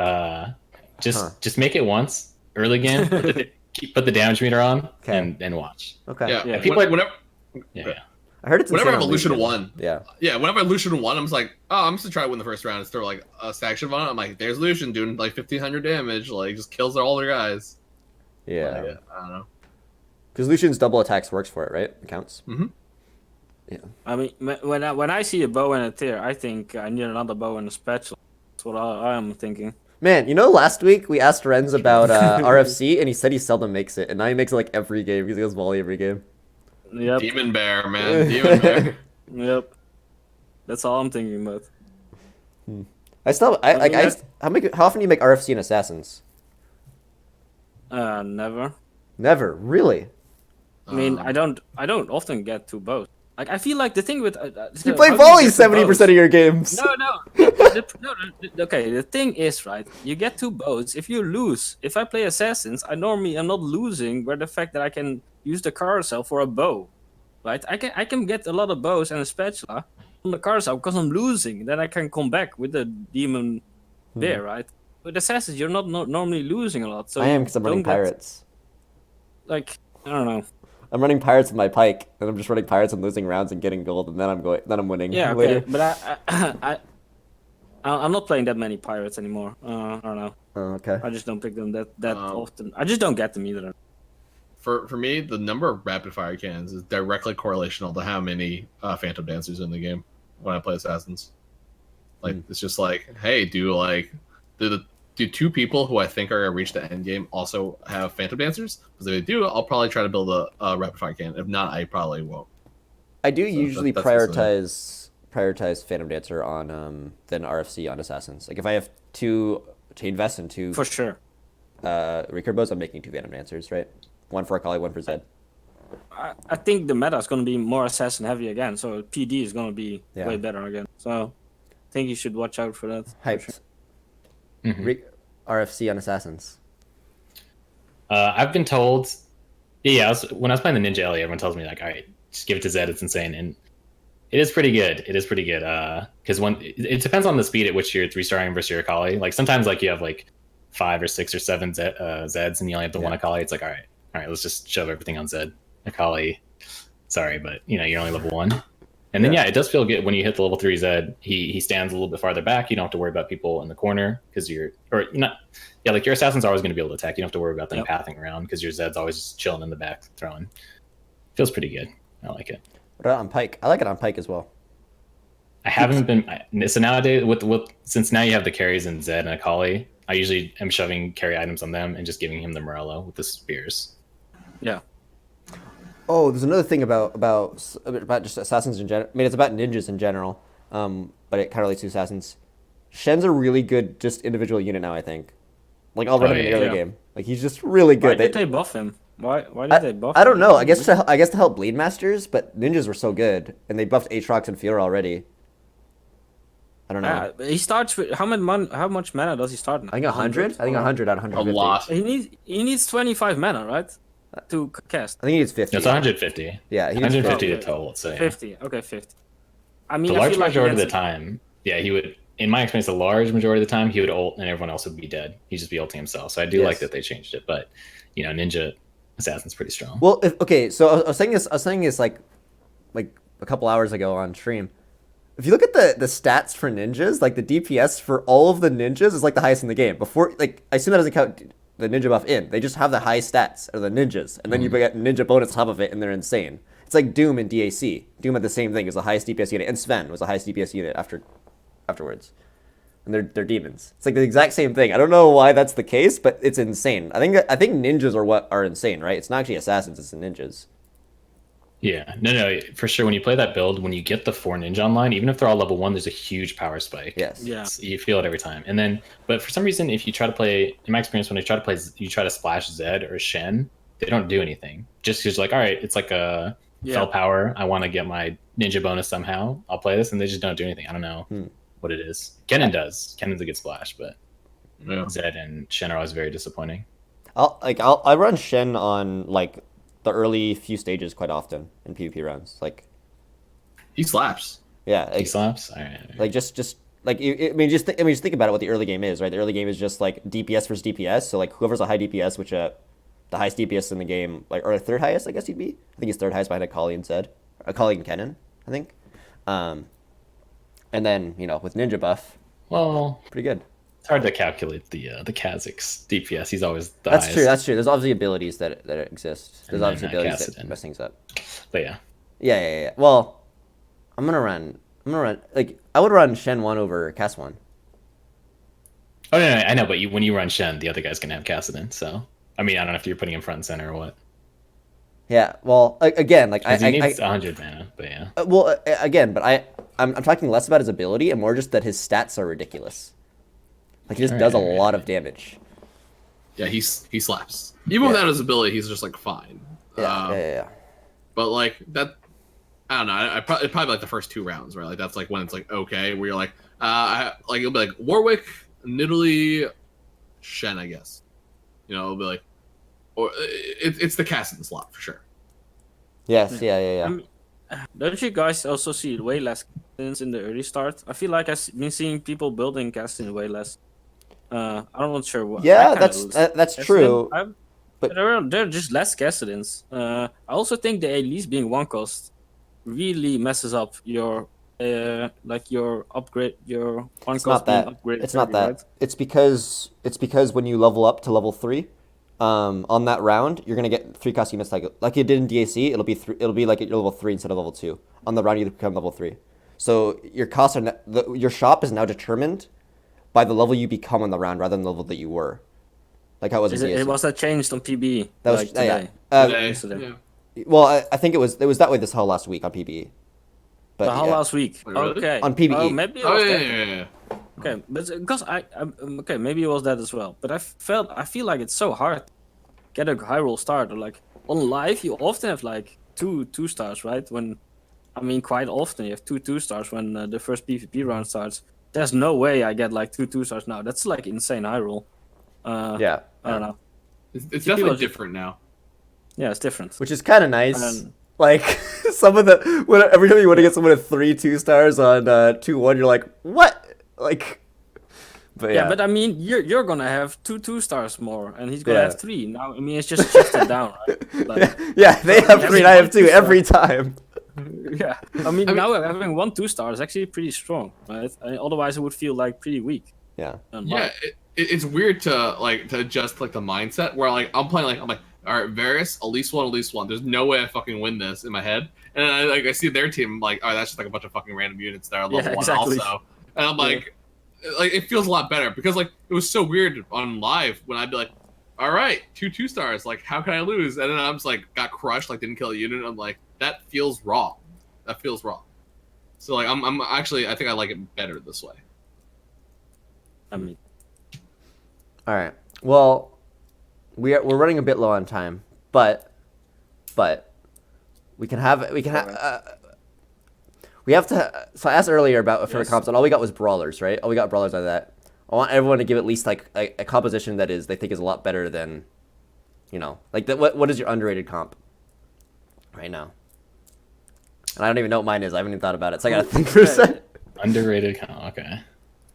Just make it once early game. Put the damage meter on Okay. and watch. okay. yeah. Yeah. People are- Whenever Yeah. I heard it's Whenever I insane have on Illusion Lucian. 1. Yeah. Yeah, whenever I Lucian 1, I'm just like, oh, I'm just gonna try to win the first round and throw like a stack shiv on it. I'm like, there's Lucian doing like 1500 damage, like just kills all their guys. Yeah. Like, I don't know. Because Lucian's double attacks works for it, right? It counts. I mean, when I see a bow and a tear, I think I need another bow and a spatula. That's what I am thinking. Man, you know, last week we asked Rens about RFC, and he said he seldom makes it, and now he makes it like every game because he goes volley every game. Yep. Demon Bear, man. Demon Bear. Yep. That's all I'm thinking about. How often do you make RFC and assassins? Never. Never, really. I mean, I don't often get to both. Like I feel like the thing with You play volley 70% of your games. No. Okay, the thing is, right, you get 2 bows. If you lose, if I play assassins, I normally am not losing, where the fact that I can use the carousel for a bow, right? I can get a lot of bows and a spatula on the carousel because I'm losing. Then I can come back with the demon there, right? With assassins, you're not normally losing a lot. So I am, because I'm running pirates. Like, I don't know. I'm running pirates with my pike, and I'm just running pirates and losing rounds and getting gold, and then I'm winning. Yeah, later. okay, but I'm not playing that many pirates anymore. I don't know. Oh, okay. I just don't pick them that often. I just don't get them either. For me, the number of rapid fire cannons is directly correlational to how many Phantom Dancers in the game when I play assassins. Like it's just like, hey, do 2 people who I think are gonna reach the end game also have Phantom Dancers? Because if they do, I'll probably try to build a rapid fire cannon. If not, I probably won't. I do usually prioritize Phantom Dancer on than RFC on assassins. Like if I have to invest in 2 For sure. recurve bows, I'm making 2 Phantom Dancers, right? 1 for Akali, 1 for Zed. I think the meta is going to be more assassin heavy again, so PD is going to be way better again. So I think you should watch out for that. Hyped. Mm-hmm. RFC on assassins. I've been told, when I was playing the Ninja Ellie, everyone tells me like, all right, just give it to Zed, it's insane, and it is pretty good. It is pretty good. Because it depends on the speed at which you're 3-starring versus your Akali. Like sometimes like you have like 5 or 6 or 7 Zeds, and you only have the 1 Akali. It's like, all right, let's just shove everything on Zed. Akali, sorry, but you're only level 1. And then it does feel good when you hit the level 3 Zed. He stands a little bit farther back. You don't have to worry about people in the corner because you're not. Yeah, like your assassins are always going to be able to attack. You don't have to worry about them pathing around because your Zed's always just chilling in the back throwing. Feels pretty good. I like it. What about on Pike? I like it on Pike as well. I haven't been so nowadays since now you have the carries in Zed and Akali. I usually am shoving carry items on them and just giving him the Morello with the spears. Yeah. Oh, there's another thing about just assassins in general. I mean, it's about ninjas in general, but it kind of relates to assassins. Shen's a really good just individual unit now, I think. Like, I'll run him in the early game. Like, he's just really good. Why did they buff him? Why did they buff him? I don't know. I guess to help Blade Masters, but ninjas were so good, and they buffed Aatrox and Fiora already. I don't know. He starts with how much mana does he start now? I think 100. I think 100 out of 150. A lot. He needs 25 mana, right? To cast. I think he needs 50. It's 150. Yeah, he 150 to total. Let's say 50. Okay, 50. I mean, the large majority of the time, he would. In my experience, the large majority of the time, he would ult, and everyone else would be dead. He'd just be ulting himself. So I do like that they changed it, but Ninja Assassin's pretty strong. Well, so I was saying this like a couple hours ago on stream. If you look at the stats for ninjas, like the DPS for all of the ninjas is like the highest in the game. Before, like, I assume that doesn't count the ninja buff in. They just have the high stats of the ninjas, and then you get ninja bonus on top of it, and they're insane. It's like Doom and DAC. Doom had the same thing, is the highest DPS unit, and Sven was the highest DPS unit afterwards. And they're demons. It's like the exact same thing. I don't know why that's the case, but it's insane. I think ninjas are what are insane, right? It's not actually assassins, it's the ninjas. Yeah, no, for sure. When you play that build, when you get the 4 ninja online, even if they're all level 1, there's a huge power spike. Yes. Yeah. You feel it every time. And then, but for some reason, if you try to play, in my experience, when you try to splash Zed or Shen, they don't do anything. Just because, like, all right, it's like a fell power. I want to get my ninja bonus somehow. I'll play this, and they just don't do anything. I don't know what it is. Kennen does. Kennen's a good splash, but Zed and Shen are always very disappointing. I run Shen on like the early few stages quite often in PvP rounds. Like, he slaps. Yeah, he slaps. All right. Like just like just think about it. What the early game is, right? The early game is just like DPS versus DPS. So like whoever's a high DPS, which the highest DPS in the game, like, or the third highest, I guess he'd be. I think he's third highest behind Akali and Zed, Akali and Kennen, I think. And then with ninja buff, well, pretty good. It's hard to calculate the Kha'Zix's DPS. He's always the highest. That's true. There's obviously abilities that exist. There's obviously abilities that mess things up. But yeah. Well, I'm gonna run. Like, I would run Shen 1 over Cass 1. Oh no, I know. But when you run Shen, the other guy's gonna have Kassadin. So I mean, I don't know if you're putting him front and center or what. Yeah. Well, again, like he needs 100 mana, but yeah. Well, again, but I'm talking less about his ability and more just that his stats are ridiculous. Like, he just does a lot of damage. Yeah, he slaps. Even without his ability, he's just like fine. Yeah. But like that, I don't know. It'd probably like the first 2 rounds, right? Like that's like when it's like okay, where you're like, like it'll be like Warwick, Nidalee, Shen, I guess. You know, it'll be like, or it's the casting slot for sure. Yes, yeah. Don't you guys also see way less castings in the early start? I feel like I've been seeing people building casting way less. I'm not sure what. Yeah, that's true. But there are just less castings. I also think the Elise being 1 cost really messes up your your upgrade, your 1 cost being upgraded. It's not that. Right? It's because when you level up to level 3, on that round you're gonna get 3 cost units like you did in DAC. It'll be like at level 3 instead of level 2. On the round you become level 3. So your costs are your shop is now determined by the level you become on the round rather than the level that you were. Like how it was in DAC. It was that changed on PBE. That was today. Today. Well, I think it was that way this whole last week on PBE. But the whole last week. Wait, really? Okay. On PBE. Oh, maybe it was yeah. Okay, but because okay, maybe it was that as well. But I feel like it's so hard to get a high roll start. Or like on live, you often have like two stars, right? Quite often you have 2 stars when the first PvP round starts. There's no way I get like 2 stars now. That's like insane high roll. Yeah. I don't know. It's definitely different now. Yeah, it's different. Which is kind of nice. Like some of every time you want to get someone at 3 2-stars on 2-1, you're like, what? Like, but yeah. But I mean, you're gonna have 2 stars more, and he's gonna have 3. Now, I mean, it's just shifted down, right? Like, yeah, they have 3 and I have 2 every time. Yeah, I mean, now having 1 2-star is actually pretty strong, right? Otherwise, it would feel like pretty weak. Yeah. Yeah, it's weird to adjust like the mindset where like I'm like all right, Varus, at least one. There's no way I fucking win this in my head. And I see their team, I'm like, oh, that's just like a bunch of fucking random units that are level 1 also. And I'm like it feels a lot better because like it was so weird on live when I'd be like, all right, 2 2-stars, like how can I lose? And then I'm just like got crushed, like didn't kill a unit. I'm like, that feels wrong. So like I'm actually I think I like it better this way. I mean, all right. Well, we're running a bit low on time, but we have to. So I asked earlier about favorite comps, and all we got was brawlers, right? All we got brawlers out of that. I want everyone to give at least like a composition that they think is a lot better than, like what is your underrated comp right now? And I don't even know what mine is. I haven't even thought about it, so I gotta think for a second. Underrated comp. Okay.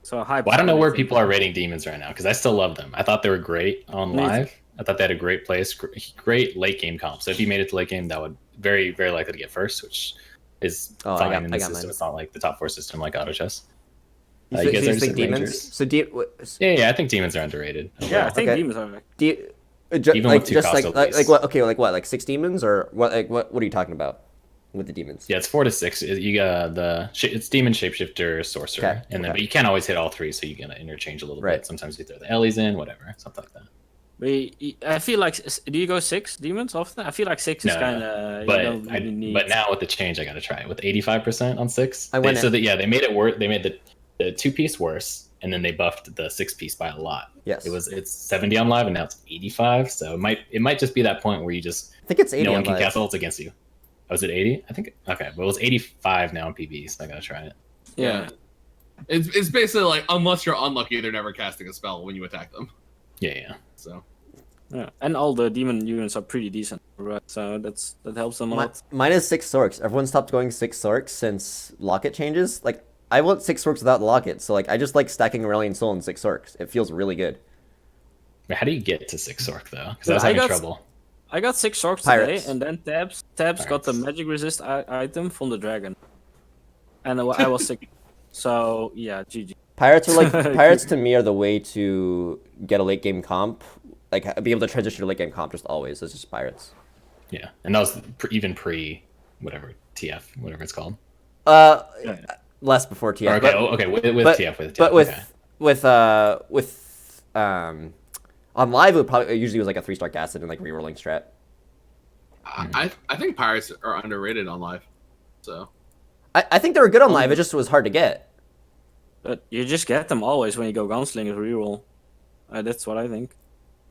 So high. Well, I don't know where people are rating demons right now because I still love them. I thought they were great on live. I thought they had a great place, great late game comp. So if you made it to late game, that would very, very likely to get first, which is fine in the system. Mine. It's not like the top 4 system like auto chess. You guys think demons? So yeah, I think demons are underrated. Yeah, I think demons are. Even with 2 cost like what? Okay, like what? Like 6 demons or what? Like what are you talking about with the demons? Yeah, it's 4 to 6. You got it's demon, shapeshifter, sorcerer, and then but you can't always hit all 3, so you gotta interchange a little bit. Sometimes you throw the Ellie's in, whatever, something like that. I feel like, do you go 6 demons often? I feel like 6 is kind of. But now with the change, I gotta try it with 85% on 6. They made it worse. They made the 2-piece worse, and then they buffed the 6-piece by a lot. Yes, it's 70 on live, and now it's 85. So it might just be that point where you just I think it's 80. No one can cast ults against you. Was it 80? I think. Okay, well, it was 85 now on PB, so I gotta try it. Yeah. It's basically like unless you're unlucky, they're never casting a spell when you attack them. Yeah. So. Yeah, and all the demon units are pretty decent, right? So that helps them a lot. Mine is 6 Sorks. Everyone stopped going 6 Sorks since Locket changes. Like I want 6 Sorks without Locket, so like I just like stacking Aurelion Soul in 6 Sorks. It feels really good. How do you get to 6 Sork though? Because I was having trouble. I got 6 Sorks today, and then Tabs got the magic resist item from the dragon, and I was sick. So yeah, GG. Pirates are like Pirates to me are the way to get a late game comp. Like be able to transition to late game comp just always. It's just Pirates. Yeah, and that was even pre whatever TF, whatever it's called. Less before TF. Okay, with TF. But with on live it usually was like a 3-star acid and like rerolling strat. I think Pirates are underrated on live. So I think they were good on live. It just was hard to get. But you just get them always when you go gunslinger reroll. That's what I think.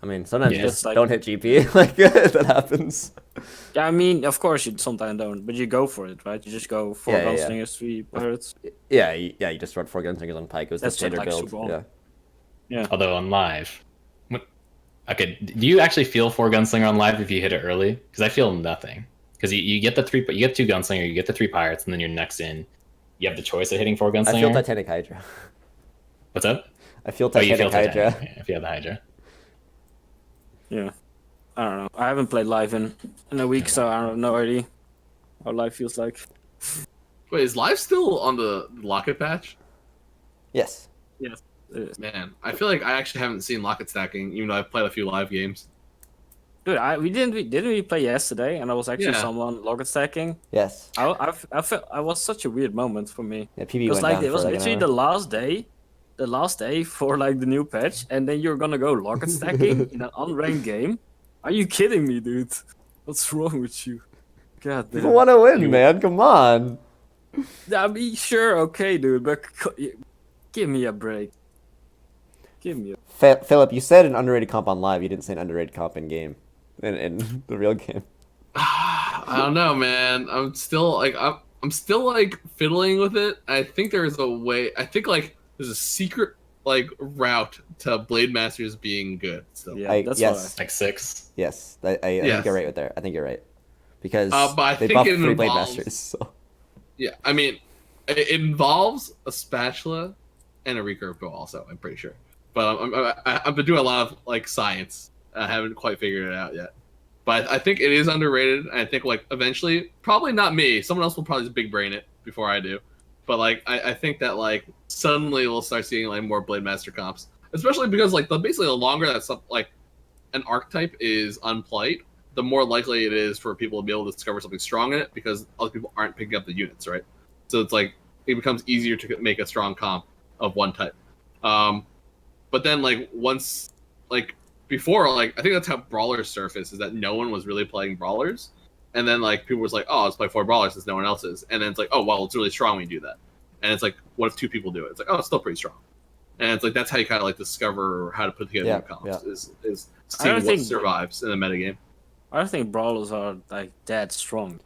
I mean, sometimes you Yeah. just Like- don't hit GP. Like, that happens. Yeah, I mean, of course you sometimes don't, but you go for it, right? You just go 4 Yeah, yeah. gunslingers, 3 pirates. Yeah, you just run 4 gunslingers on Pike. It was That's the standard like build. super Yeah. Although on live, okay, do you actually feel 4 gunslinger on live if you hit it early? Because I feel nothing. Because you get the 2 gunslinger, you get the 3 pirates, and then you're next in. You have the choice of hitting 4 gunslinger. I feel Titanic Hydra. What's up? I feel Oh, you Titanic feel Hydra. Titanic. Yeah, if you have the Hydra. Yeah. I don't know. I haven't played live in a week, so I have no idea how live feels like. Wait, is live still on the locket patch? Yes. Yes. It is. Man, I feel like I actually haven't seen locket stacking, even though I've played a few live games. Dude, didn't we play yesterday? And I was actually Yeah. someone login stacking. Yes. I felt I was such a weird moment for me. Yeah, PB Because went like down it was for like an literally hour. the last day for like the new patch, and then you're gonna go locket stacking in an unranked game. Are you kidding me, dude? What's wrong with you? God damn. People want to win, man. Come on. I mean, sure, okay, dude, but give me a break. Give me a... Philip, you said an underrated comp on live. You didn't say an underrated comp in game. In the real game. I don't know, man. I'm still like fiddling with it. I think there's a way. I think like there's a secret like route to Blade Masters being good. So Yeah, that's yes. Like 6. Yes. I think Yes. you're right with there. I think you're right. Because but I they think buffed it 3 Blade involves- Masters. So. yeah, I mean, it involves a spatula and a recurve bow. Also, I'm pretty sure. But I've been doing a lot of like science. I haven't quite figured it out yet. But I think it is underrated. And I think like eventually, probably not me. Someone else will probably just big brain it before I do. But like I think that like suddenly we'll start seeing like more Blade Master comps, especially because like basically the longer that some like an archetype is unplayed, the more likely it is for people to be able to discover something strong in it because other people aren't picking up the units, right? So it's like it becomes easier to make a strong comp of one type. But then like once like before, like I think that's how brawlers surfaced, is that no one was really playing brawlers, and then like people was like, oh, let's play 4 brawlers since no one else is, and then it's like, oh well, it's really strong when you do that, and it's like, what if 2 people do it? It's like, oh, it's still pretty strong, and it's like that's how you kind of like discover how to put together new comps is seeing what think- survives in the metagame. I don't think brawlers are like that strong.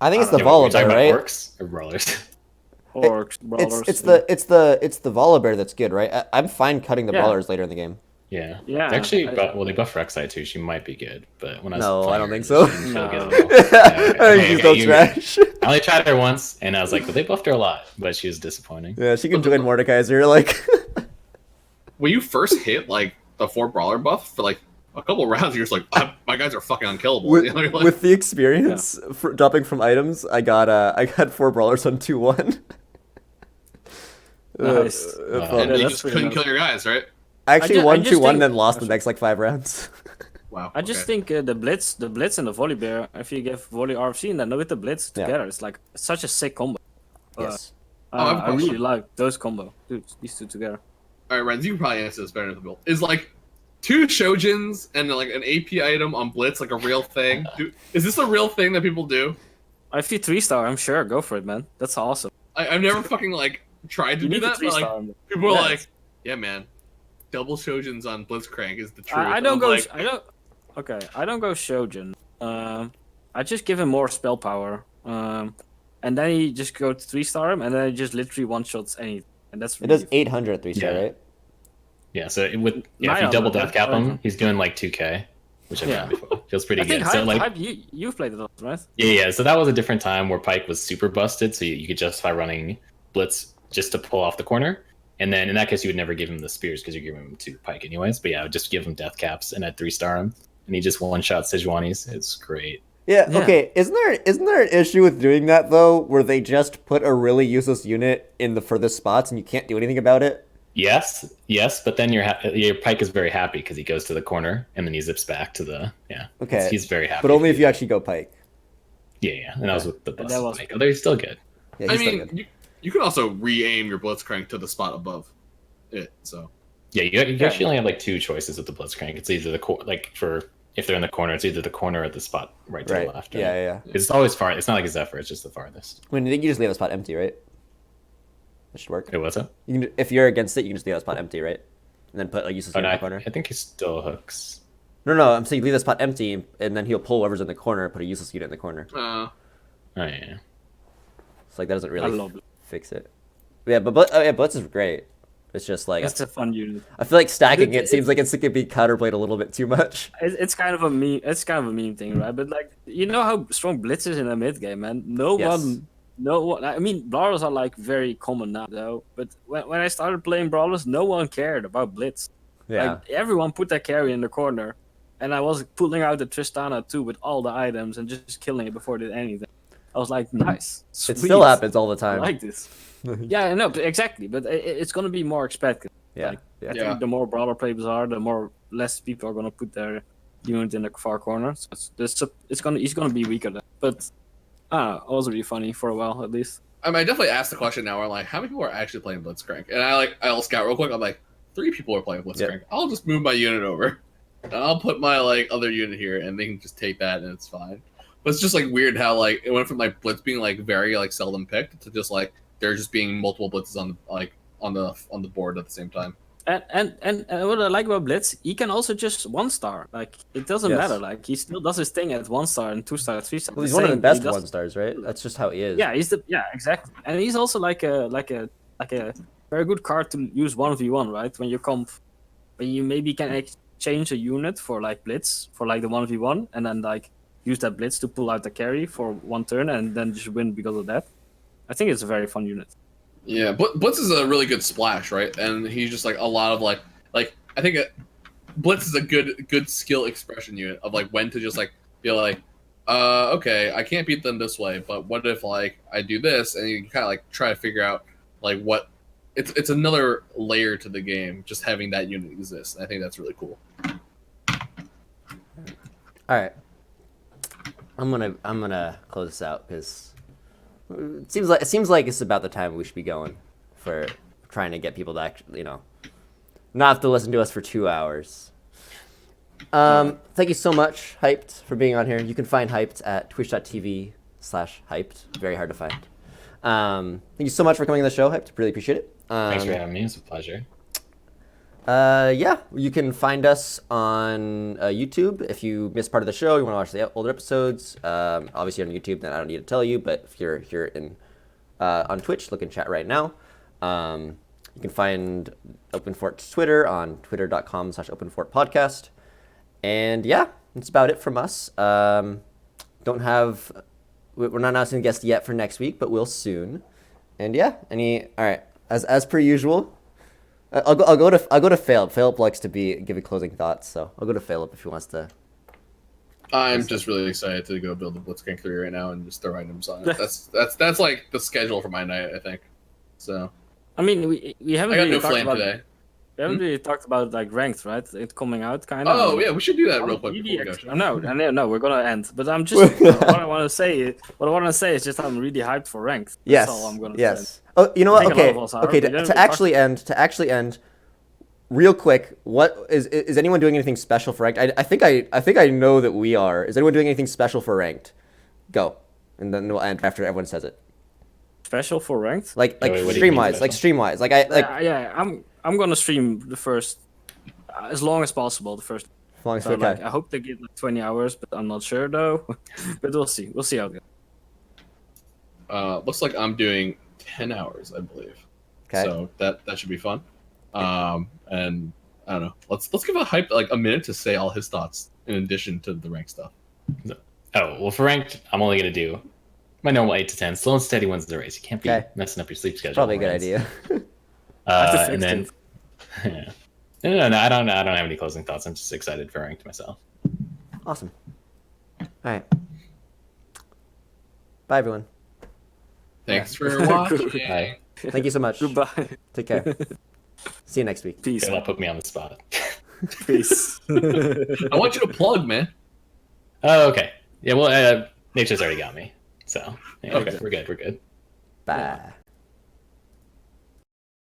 I think it's the Yeah, we're talking Volibear, about right? orcs or brawlers. Orcs, brawlers. It's the Volibear that's good, right? I'm fine cutting the Yeah. brawlers later in the game. Yeah. Yeah, They actually, I- well, they buff Rek'Sai too. She might be good, but when I was No, I playing don't her, think so. she didn't feel No. good at all. I think she's still trash. I only tried her once, and I was like, well, they buffed her a lot, but she was disappointing. Yeah, she can join Mordekaiser. Like, When you first hit like the 4 brawler buff for like a couple rounds, you're just like, my guys are fucking unkillable. with, You know, you're like, with the experience for dropping from items, I got 4 brawlers on 2-1. Nice. fun. and Yeah, you that's just pretty couldn't nice. kill your guys, right? I actually I won just 2-1 think- and then lost the next like 5 rounds. Wow. I just okay. think the blitz and the Volibear, if you give Volley RFC and then with the blitz Yeah. together, it's like such a sick combo. Yes. I have a I really question. like those combo. Dude, these 2 together. All right, Rens, you can probably answer this better than the build. Is like 2 Shojins and like an AP item on Blitz like a real thing? Is this a real thing that people do? If you 3-star, I'm sure, go for it, man. That's awesome. I've never fucking like tried to You do need to that, but like 3-star. people are Yeah. like, yeah, man, double Shojins on Blitzcrank is the truth. I And don't I'm go. like, I don't go Shojin. I just give him more spell power. And then he just go to 3-star him, and then he just literally one-shots anything. And that's It does really 800 3-star, Yeah. right? Yeah, so if you 900, double death cap him, yeah. he's doing like 2k, which I've Yeah. done before. Feels pretty I think good. So like, Hype, you've played it a lot, right? yeah. So that was a different time where Pike was super busted, so you could justify running Blitz just to pull off the corner. And then in that case, you would never give him the spears because you're giving him to Pike anyways. But yeah, I would just give him death caps and I'd 3-star him, and he just one-shot Sejuani's. It's great. Yeah, Yeah. okay. Isn't there an issue with doing that though, where they just put a really useless unit in the furthest spots and you can't do anything about it? Yes, but then your Pike is very happy because he goes to the corner and then he zips back to the Okay. He's very happy. But only if you actually go Pike. Yeah. And that was with the bus. that was- Pike. Although he's still good. Yeah, I he's still mean, good. you can also re-aim your Blitzcrank to the spot above it. So Yeah, you actually only have like 2 choices with the Blitzcrank. It's either if they're in the corner, it's either the corner or the spot right to Right. the left. Yeah. It's always far. It's not like a Zephyr. It's just the farthest. I mean, I think you just leave a spot empty, right? That should work. It was it? You can, if you're against it, you can just leave that spot empty, right? And then put like useless Oh, unit no, in the corner. I think he still hooks. No, I'm saying leave the spot empty, and then he'll pull whoever's in the corner, put a useless unit in the corner. Oh yeah. It's like that doesn't I really love it. fix it. Yeah, but Blitz is great. It's just like It's a fun unit. I feel like stacking it seems like it could be counterplayed a little bit too much. It's kind of a meme. It's kind of a meme thing, right? But like, you know how strong Blitz is in the mid game, man. No one. I mean, brawlers are like very common now, though. But when I started playing brawlers, no one cared about Blitz. Yeah. Like everyone put their carry in the corner, and I was pulling out the Tristana too with all the items and just killing it before it did anything. I was like, nice. It still happens all the I time. like this. Yeah, I know exactly, but it's gonna be more expected. Yeah. Like, Yeah. I think the more brawler players are, the more less people are gonna put their unit in the far corner. So he's gonna be weaker. Then. But I don't know, it was really funny for a while at least. I mean, I definitely asked the question now. Where I'm like, how many people are actually playing Blitzcrank? And I'll scout real quick. I'm like, 3 people are playing Blitzcrank. Yep. I'll just move my unit over. And I'll put my like other unit here, and they can just take that, and it's fine. But it's just like weird how like it went from like Blitz being like very like seldom picked to just like there just being multiple blitzes on the board at the same time. And what I like about Blitz, he can also just 1-star. Like it doesn't Yes. matter. Like he still does his thing at 1-star and 2-star, 3-star. Well, he's one of the best 1-stars, right? That's just how he is. Yeah, exactly. And he's also like a very good card to use 1v1, right? When you maybe can exchange a unit for like Blitz for like the 1v1, and then like use that Blitz to pull out the carry for 1 turn and then just win because of that. I think it's a very fun unit. Yeah, Blitz is a really good splash, right? And he's just like a lot of like I think Blitz is a good skill expression unit of like when to just like be like, okay, I can't beat them this way, but what if like I do this, and you kind of like try to figure out like what it's another layer to the game just having that unit exist. I think that's really cool. All right. I'm gonna close this out because it seems like it's about the time we should be going for trying to get people to actually, not have to listen to us for 2 hours. Thank you so much, Hyped, for being on here. You can find Hyped at twitch.tv/hyped. Very hard to find. Thank you so much for coming on the show, Hyped. Really appreciate it. Thanks for having me. It's a pleasure. Yeah, you can find us on YouTube. If you missed part of the show, you want to watch the older episodes, obviously on YouTube, then I don't need to tell you, but if you're here on Twitch, look in chat right now. You can find OpenFort's Twitter on twitter.com/OpenFortPodcast. And yeah, that's about it from us. We're not announcing a guest yet for next week, but we'll soon. And yeah, all right, as per usual, I'll go to Pheylop. Pheylop likes to give closing thoughts, so I'll go to Pheylop if he wants to. I'm just really excited to go build a Blitzcrank 3 right now and just throw items on it. That's like the schedule for my night, I think. So I mean, we haven't I got really no talked flame about today. We haven't really talked about like ranked, right? It coming out kind of. Oh yeah, we should do that real quick before we go. No, we're gonna end. But I'm just what I want to say is just I'm really hyped for ranked. Yes. That's all I'm gonna yes. say. Oh, you know what? I think a Okay. lot of us are. Okay. We didn't To really actually end. Real quick, what is anyone doing anything special for ranked? I think I know that we are. Is anyone doing anything special for ranked? Go, and then we'll end after everyone says it. Special for ranked? Like wait, what do you mean stream wise, I'm gonna stream the first as long as possible. The first. As long as So, okay. like, I hope they get like 20 hours, but I'm not sure though. But we'll see. We'll see how it goes. Looks like I'm doing 10 hours, I believe. Okay. So that should be fun. And I don't know. Let's give a hype like a minute to say all his thoughts in addition to the rank stuff. Oh, well, for ranked, I'm only going to do my normal 8 to 10. Slow and steady wins the race. You can't be messing up your sleep schedule. Probably a good idea. And then, yeah. No, I don't have any closing thoughts. I'm just excited for ranked myself. Awesome. All right. Bye, everyone. Thanks for watching. Bye. Thank you so much. Goodbye. Take care. See you next week. Peace. Pheylop put me on the spot. Peace. I want you to plug, man. Oh, okay. Yeah, well, Nature's already got me. So, yeah, Okay. we're good. Bye.